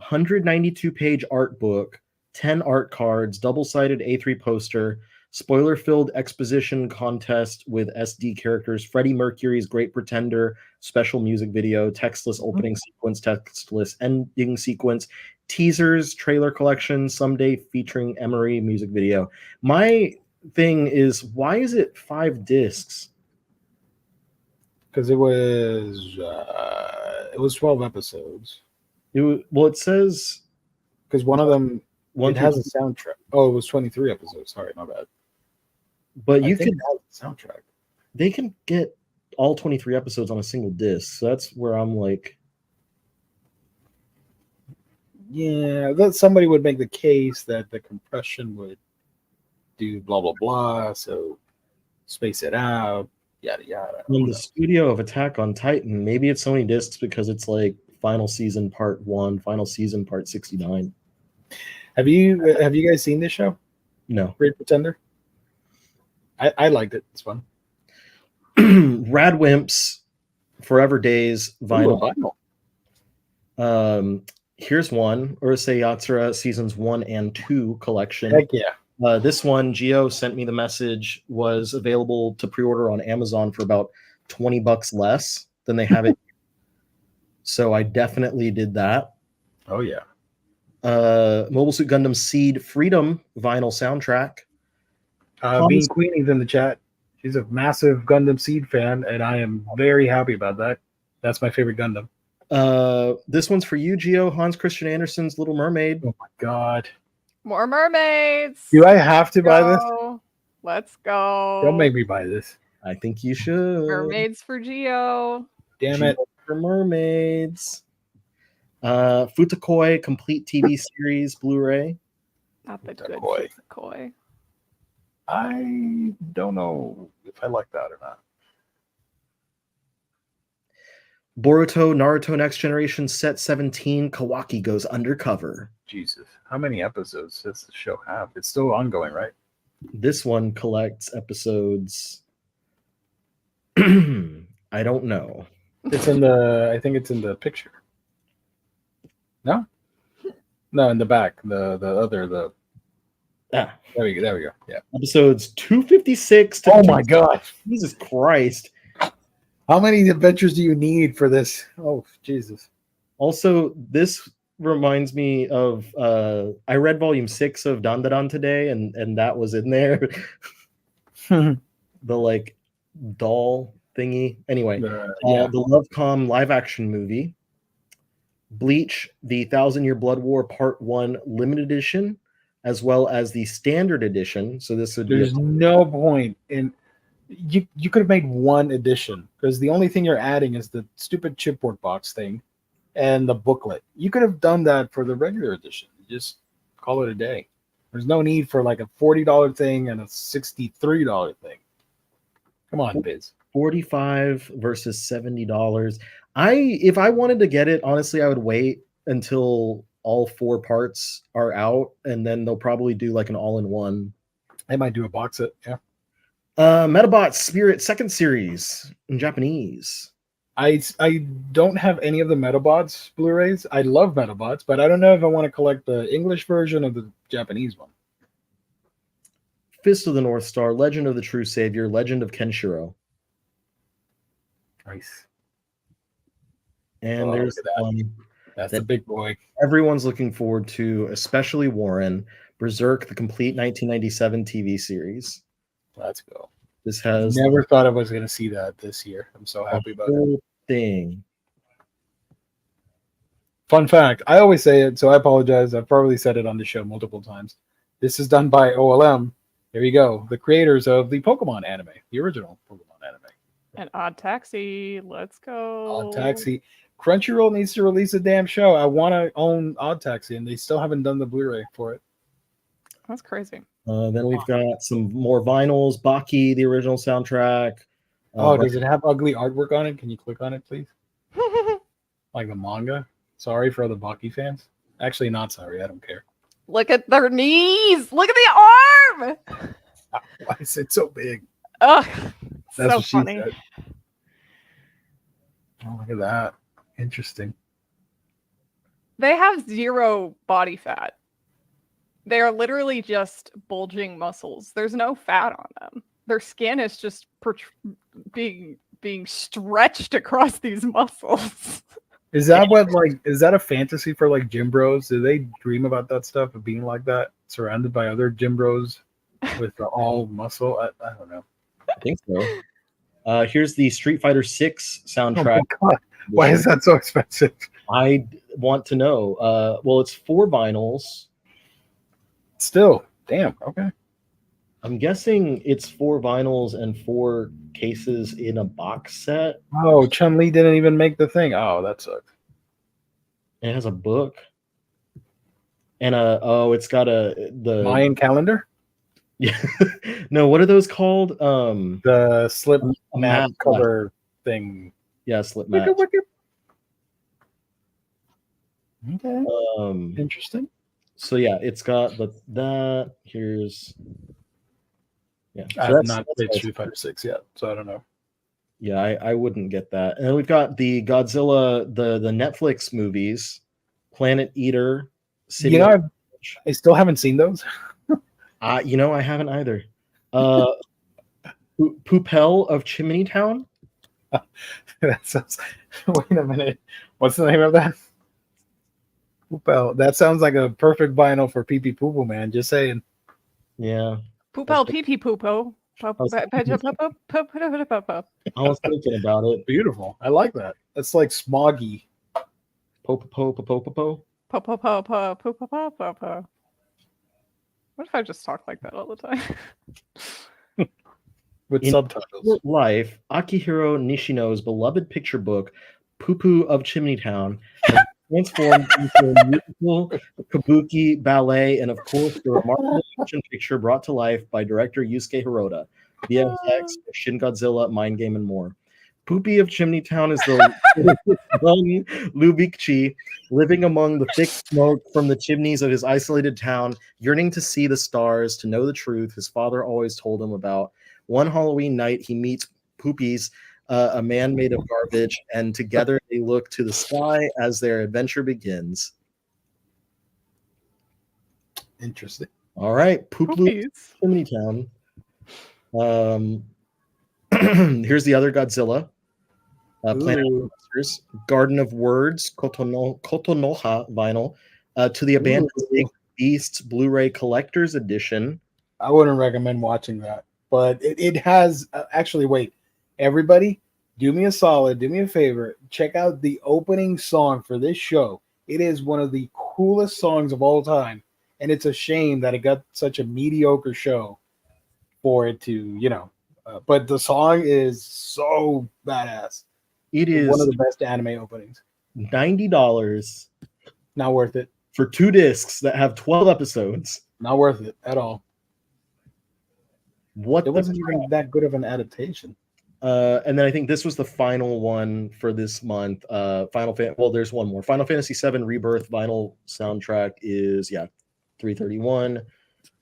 192-page art book, 10 art cards, double-sided A3 poster, spoiler-filled exposition contest with SD characters, Freddie Mercury's Great Pretender, special music video, textless opening sequence, textless ending sequence, teasers, trailer collection, someday featuring Emery music video. My thing is, why is it 5 discs? Because it was 12 episodes. It says because one of them it has a soundtrack. Oh, it was 23 episodes. Sorry, my bad. But you can have a soundtrack. They can get all 23 episodes on a single disc. So that's where I'm like, yeah, that somebody would make the case that the compression would do blah blah blah. So space it out, yada yada. in the studio of Attack on Titan, maybe it's so many discs because it's like final season part 1, final season part 69. Have you guys seen this show? No. Great Pretender. I liked it. It's fun. Radwimps, Forever Days, vinyl. Ooh, vinyl. Here's one, Urusei Yatsura seasons 1 and 2 collection. Heck yeah. This one, Gio sent me the message, was available to pre-order on Amazon for about $20 less than they have it. So I definitely did that. Oh yeah. Mobile Suit Gundam Seed Freedom vinyl soundtrack. Bean Queenie's in the chat. She's a massive Gundam Seed fan, and I am very happy about that. That's my favorite Gundam. This one's for you, Gio. Hans Christian Andersen's Little Mermaid. Oh my god. More mermaids. Do I have to buy this? Let's go. Don't make me buy this. I think you should. Mermaids for Gio. Damn it. For mermaids. Futakoi complete TV series Blu-ray. Not the Futakoi. good Futakoi. I don't know if I like that or not. Boruto, Naruto Next Generation, Set 17, Kawaki goes undercover. Jesus, how many episodes does the show have? It's still ongoing, right? This one collects episodes. I don't know. It's in the. I think it's in the picture. No, no, in the back. The. Ah, There we go. There we go. Yeah. episodes 256 to Oh my god! Jesus Christ. How many adventures do you need for this? Oh Jesus! Also, this reminds me of I read volume 6 of Dandadan today, and that was in there. The like doll thingy. Anyway, Yeah. the Lovecom live action movie, Bleach, the 1,000-Year Blood War Part 1 limited edition, as well as the standard edition. So this would There's no point in you could have made one edition because the only thing you're adding is the stupid chipboard box thing and the booklet. You could have done that for the regular edition. Just call it a day. There's no need for like a $40 thing and a $63 thing. Come on, Biz. $45 versus $70. If I wanted to get it, honestly, I would wait until all 4 parts are out, and then they'll probably do like an all-in-one. They might do a box set, yeah. Metabot Spirit second series in Japanese. I don't have any of the Metabots Blu-rays. I love Metabots, but I don't know if I want to collect the English version or the Japanese one. Fist of the North Star, Legend of the True Savior, Legend of Kenshiro. Nice. And there's that. one That's the big boy. Everyone's looking forward to, especially Warren, Berserk, the complete 1997 TV series. Let's go. This has never thought I was going to see that this year. I'm so happy about it. Thing. Fun fact, I always say it, so I apologize. I've probably said it on the show multiple times. This is done by OLM. There you go. The creators of the Pokemon anime, the original Pokemon anime. And Odd Taxi. Let's go. Odd Taxi. Crunchyroll needs to release a damn show. I want to own Odd Taxi, and they still haven't done the Blu-ray for it. That's crazy. Then we've got some more vinyls. Baki, the original soundtrack. Does it have ugly artwork on it? Can you click on it, please? Like the manga? Sorry for all the Baki fans. Actually, not sorry. I don't care. Look at their knees. Look at the arm. Why is it so big? Ugh, That's so what she funny. said. Oh, look at that. Interesting. They have zero body fat. They are literally just bulging muscles. There's no fat on them. Their skin is just being stretched across these muscles. Is that is that a fantasy for like gym bros? Do they dream about that stuff of being like that, surrounded by other gym bros with all muscle? I don't know. I think so. Here's the Street Fighter 6 soundtrack. Oh my God. Why is that so expensive? I want to know. Well, it's 4 vinyls. Still, damn. Okay. I'm guessing it's 4 vinyls and 4 cases in a box set. Oh, Chun-Li didn't even make the thing. Oh, that sucks. It has a book. And it's got the Mayan calendar? Yeah. No, what are those called? The slip mat cover thing. Yeah, slip mat. Okay. Interesting. So yeah, it's got that. Here's I have not played Street Fighter 6 yet, so I don't know. Yeah, I wouldn't get that. And then we've got the Godzilla, the Netflix movies, Planet Eater, City. You know, I still haven't seen those. I haven't either. Poopel of Chimney Town. That sounds. Wait a minute. What's the name of that? Poopel. That sounds like a perfect vinyl for Pee Pee Poo Poo, man. Just saying. Yeah. Poopel pee pee poopo. I was thinking about it. Beautiful. I like that. That's like smoggy. Po. What if I just talk like that all the time? With In subtitles. Life, Akihiro Nishino's beloved picture book, Poo Poo of Chimney Town, has transformed into a musical, kabuki, ballet, and of course, the remarkable motion picture brought to life by director Yusuke Hirota, VFX, Shin Godzilla, Mind Game, and more. Poopy of Chimney Town is the young Lubikchi living among the thick smoke from the chimneys of his isolated town, yearning to see the stars, to know the truth his father always told him about. One Halloween night, he meets Poopy's, a man made of garbage, and together they look to the sky as their adventure begins. Interesting. All right, Poopy Chimney Town. Here's the other Godzilla. Planet Monsters, Garden of Words, Kotonoha vinyl, to the Abandoned Beasts Blu-ray Collector's Edition. I wouldn't recommend watching that, but it has actually. Wait, everybody, do me a solid, do me a favor, check out the opening song for this show. It is one of the coolest songs of all time, and it's a shame that it got such a mediocre show for it to, but the song is so badass. It is one of the best anime openings. $90. Not worth it. For 2 discs that have 12 episodes. Not worth it at all. What? It wasn't even that good of an adaptation. And then I think this was the final one for this month. There's one more. Final Fantasy VII Rebirth vinyl soundtrack is $331.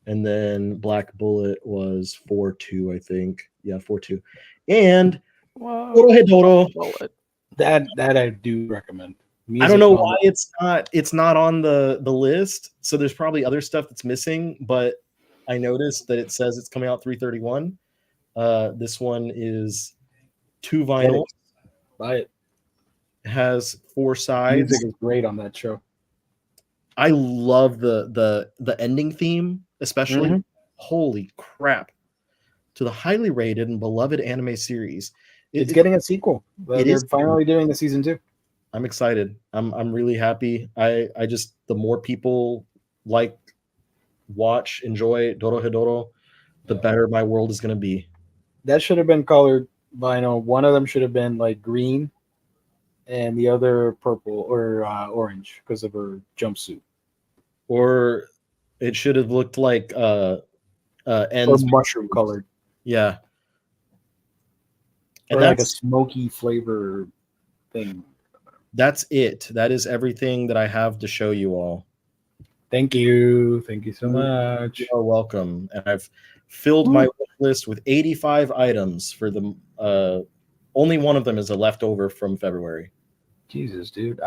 And then Black Bullet was 4.2, I think. Yeah, 4.2. And That I do recommend. I don't know why it's not on the list. So there's probably other stuff that's missing, but I noticed that it says it's coming out 331. This one is 2 vinyl. Buy it. It has 4 sides. Music is great on that show. I love the ending theme, especially. Mm-hmm. Holy crap. To the highly rated and beloved anime series. It's getting a sequel. They're finally doing the season 2. I'm excited. I'm really happy. I just, the more people watch, enjoy Dorohedoro, the better my world is going to be. That should have been colored vinyl. One of them should have been green and the other purple or orange because of her jumpsuit. Or it should have looked like or mushroom colored. Yeah. And that's a smoky flavor thing. That's it. That is everything that I have to show you all. Thank you. Thank you so much. You're welcome. And I've filled my list with 85 items for the only one of them is a leftover from February. Jesus, dude.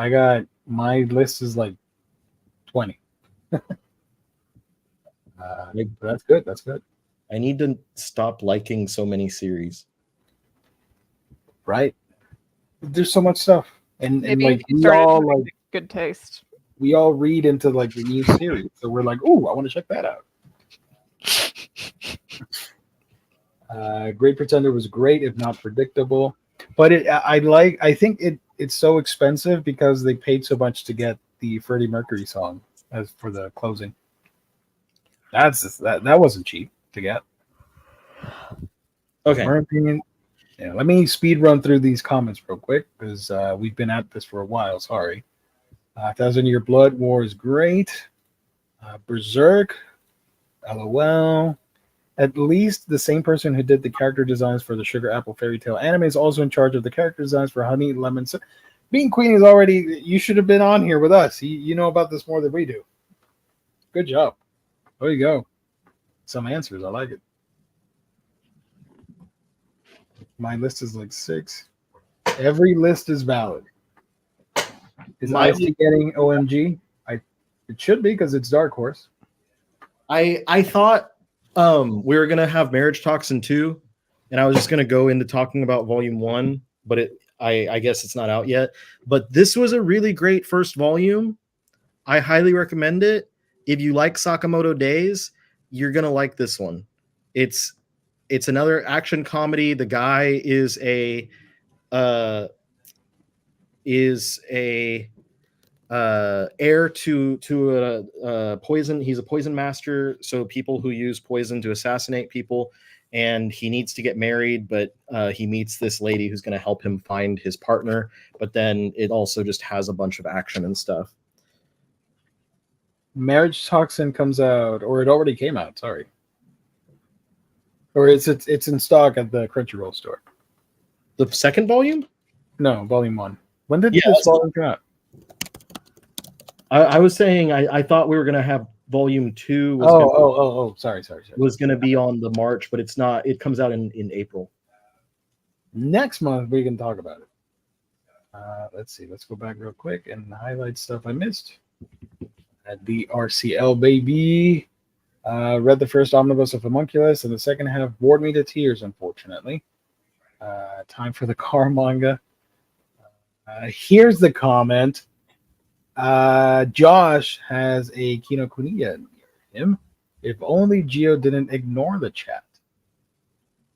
My list is 20. That's good. That's good. I need to stop liking so many series. Right. There's so much stuff. And we all good taste. We all read into the new series. So we're ooh, I want to check that out. Great Pretender was great, if not predictable. But I think it's so expensive because they paid so much to get the Freddie Mercury song as for the closing. That wasn't cheap to get. Okay. In my opinion, let me speed run through these comments real quick because we've been at this for a while. Sorry. 1,000 Year Blood War is great. Berserk, LOL. At least the same person who did the character designs for the Sugar Apple Fairy Tale anime is also in charge of the character designs for Honey Lemon. So, Bean Queen is already. You should have been on here with us. You know about this more than we do. Good job. There you go. Some answers. I like it. My list is 6. Every list is valid. Is Icy getting OMG? It should be because it's Dark Horse. I thought we were gonna have Marriage Talks in 2, and I was just gonna go into talking about Volume 1, but I guess it's not out yet. But this was a really great first volume. I highly recommend it. If you like Sakamoto Days, you're gonna like this one. It's another action comedy. The guy is a heir to a poison. He's a poison master, so people who use poison to assassinate people, and he needs to get married, but he meets this lady who's going to help him find his partner. But then it also just has a bunch of action and stuff. Marriage Toxin comes out, or it already came out. Sorry, or it's in stock at the Crunchyroll store. The second volume? No, volume 1. When did Yeah, this volume come out? I was saying I thought we were gonna have volume 2 Sorry. was gonna be on the March, but it's not. It comes out in April. Next month we can talk about it. Let's see. Let's go back real quick and highlight stuff I missed. At the RCL baby. Read the first omnibus of Homunculus, and the second half bored me to tears, unfortunately. Time for the car manga. Here's the comment. Josh has a Kinokuniya near him. If only Gio didn't ignore the chat.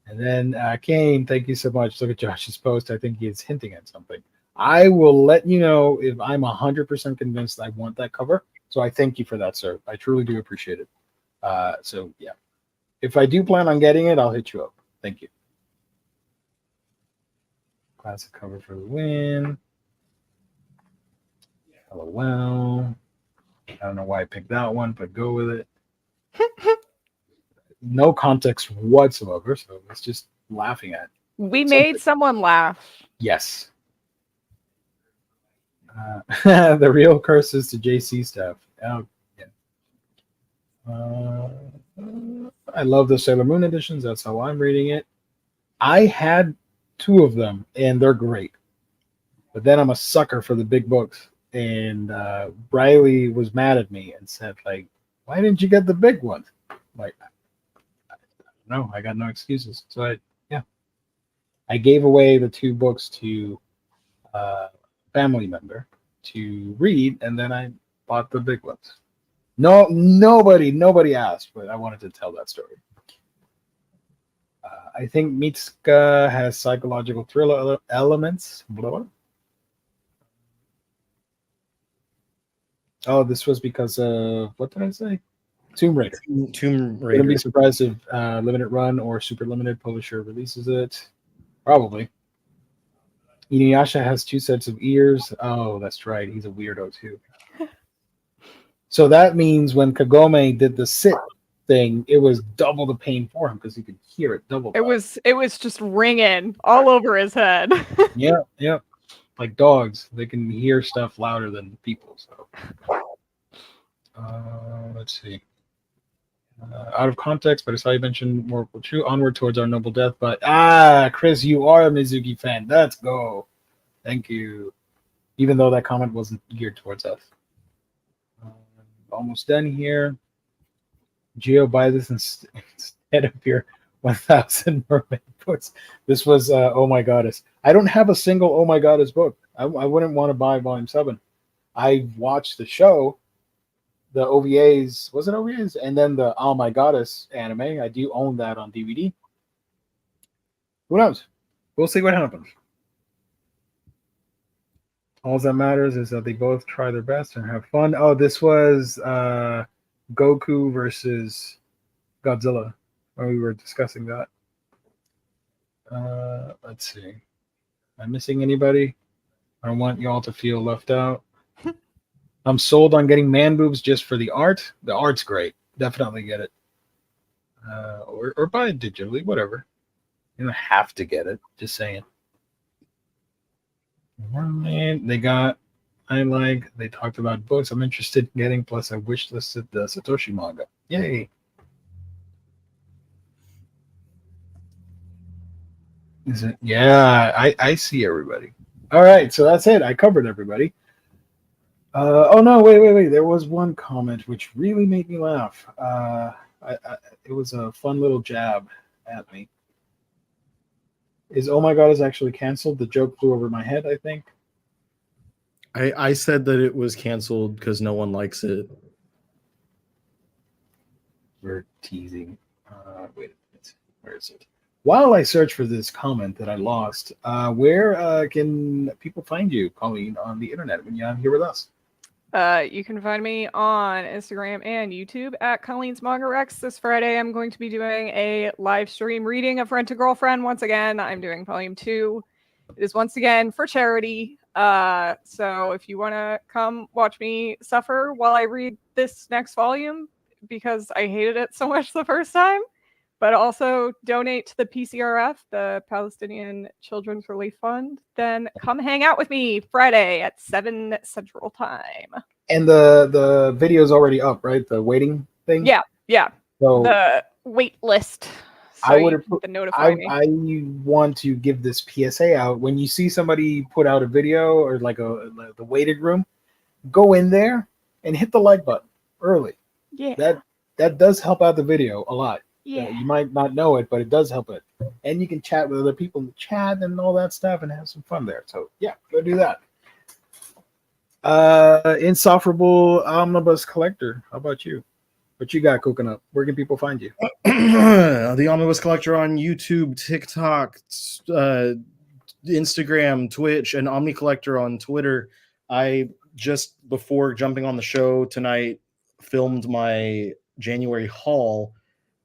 And then Kane, thank you so much. Look at Josh's post. I think he is hinting at something. I will let you know if I'm 100% convinced I want that cover. So I thank you for that, sir. I truly do appreciate it. So yeah, if I do plan on getting it, I'll hit you up. Thank you. Classic cover for the win. LOL. I don't know why I picked that one, but go with it. No context whatsoever, so it's just laughing at. We made someone laugh. Yes. The real curses to JC stuff. Oh, yeah. I love the Sailor Moon editions. That's how I'm reading it. I had 2 of them, and they're great. But then I'm a sucker for the big books. And Briley was mad at me and said, like, why didn't you get the big one? Like, no, I got no excuses. So I gave away the 2 books to a family member to read, and then I bought the big ones. No, nobody asked, but I wanted to tell that story. I think Mitsuka has psychological thriller elements. Blah, blah. Oh, this was because of, what did I say? Tomb Raider. Tomb Raider. Wouldn't be surprised if limited run or super limited publisher releases it. Probably. Inuyasha has 2 sets of ears. Oh, that's right. He's a weirdo too. So that means when Kagome did the sit thing, it was double the pain for him because he could hear it double. It was just ringing all over his head. Yeah. Like dogs, they can hear stuff louder than people. So, let's see. Out of context, but I saw you mention more true onward towards our noble death. But Chris, you are a Mizuki fan. Let's go. Thank you. Even though that comment wasn't geared towards us. Almost done here. Geo, buy this instead of your 1,000 mermaid books. This was Oh My Goddess. I don't have a single Oh My Goddess book. I wouldn't want to buy volume 7. I watched the show, the OVAs. Was it OVAs? And then the Oh My Goddess anime. I do own that on DVD. Who knows? We'll see what happens. All that matters is that they both try their best and have fun. Oh, this was Goku versus Godzilla when we were discussing that. Let's see. Am I missing anybody? I don't want y'all to feel left out. I'm sold on getting man boobs just for the art. The art's great. Definitely get it. Or buy it digitally, whatever. You don't have to get it. Just saying. They got, they talked about books I'm interested in getting, plus I wish listed the Satoshi manga. Yay. Is it? Yeah, I see everybody. All right, so that's it. I covered everybody. Oh no, wait. There was one comment which really made me laugh. It was a fun little jab at me. Is Oh My God is actually canceled? The joke flew over my head, I think. I said that it was canceled because no one likes it. We're teasing. Wait a minute. Where is it? While I search for this comment that I lost, where can people find you, Colleen, on the internet when you're here with us? You can find me on Instagram and YouTube at Colleen's Manga Rex. This Friday, I'm going to be doing a live stream reading of Rent a Girlfriend. Once again, I'm doing volume 2. It is once again for charity. So if you want to come watch me suffer while I read this next volume, because I hated it so much the first time, But also donate to the PCRF, the Palestinian Children's Relief Fund. Then come hang out with me Friday at 7 Central Time. And the video's already up, right? The waiting thing? Yeah. So the wait list. So I would notify me. I want to give this PSA out. When you see somebody put out a video or like the waiting room, go in there and hit the like button early. Yeah. That does help out the video a lot. Yeah. You might not know it, but it does help it. And you can chat with other people in the chat and all that stuff and have some fun there. So yeah, go do that. Insufferable Omnibus Collector. How about you? What you got cooking up? Where can people find you? The Omnibus Collector on YouTube, TikTok, Instagram, Twitch, and Omni Collector on Twitter. I just before jumping on the show tonight filmed my January haul,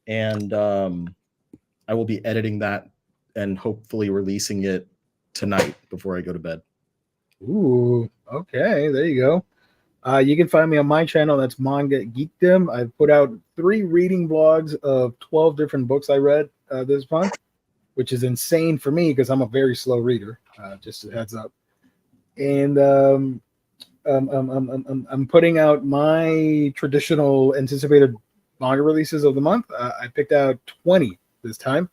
and I will be editing that and hopefully releasing it tonight before I go to bed. Ooh, okay, there you go. You can find me on my channel. That's Manga Geekdom. I've put out 3 reading vlogs of 12 different books I read this month, which is insane for me because I'm a very slow reader. Just a heads up. And I'm putting out my traditional anticipated manga releases of the month. I picked out 20 this time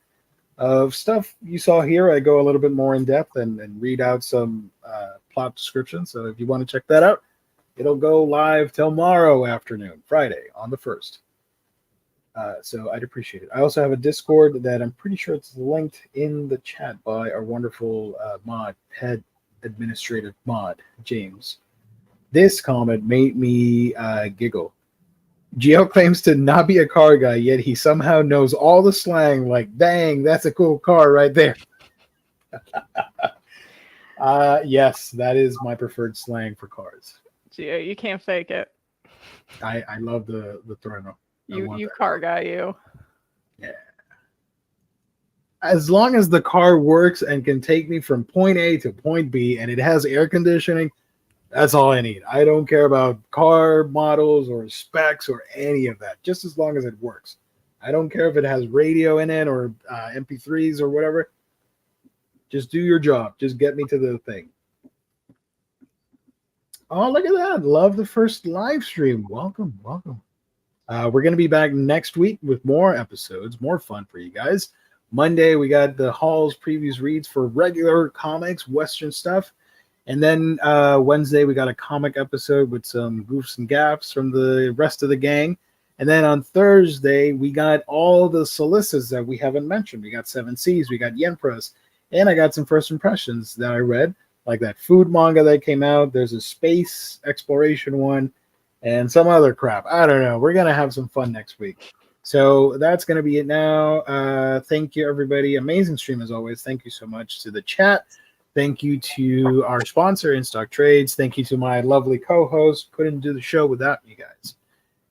of stuff you saw here. I go a little bit more in depth and read out some plot descriptions. So if you want to check that out, it'll go live tomorrow afternoon, Friday on the 1st. So I'd appreciate it. I also have a Discord that I'm pretty sure it's linked in the chat by our wonderful head administrative mod, James. This comment made me giggle. Gio claims to not be a car guy, yet he somehow knows all the slang. Like, dang, that's a cool car right there. Yes, that is my preferred slang for cars. Gio, you can't fake it. I love the Trueno. You car guy, you. Yeah. As long as the car works and can take me from point A to point B and it has air conditioning, that's all I need. I don't care about car models or specs or any of that, just as long as it works. I don't care if it has radio in it or MP3s or whatever. Just do your job. Just get me to the thing. Oh, look at that. Love the first live stream. Welcome. We're going to be back next week with more episodes, more fun for you guys. Monday, we got the Halls previews reads for regular comics, Western stuff. And then Wednesday, we got a comic episode with some goofs and gaffs from the rest of the gang. And then on Thursday, we got all the solicits that we haven't mentioned. We got 7 Cs, we got Yen Press, and I got some first impressions that I read, like that food manga that came out. There's a space exploration one and some other crap. I don't know. We're going to have some fun next week. So that's going to be it now. Thank you, everybody. Amazing stream as always. Thank you so much to the chat. Thank you to our sponsor, In Stock Trades. Thank you to my lovely co-host. Couldn't do the show without you guys.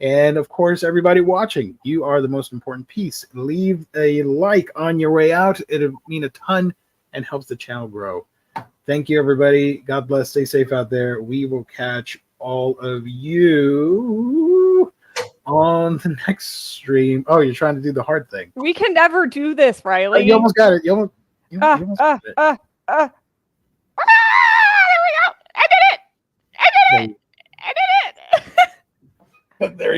And, of course, everybody watching, you are the most important piece. Leave a like on your way out. It'll mean a ton and helps the channel grow. Thank you, everybody. God bless. Stay safe out there. We will catch all of you on the next stream. Oh, you're trying to do the hard thing. We can never do this, Riley. You almost got it. You almost got it. There we go. I did it. There you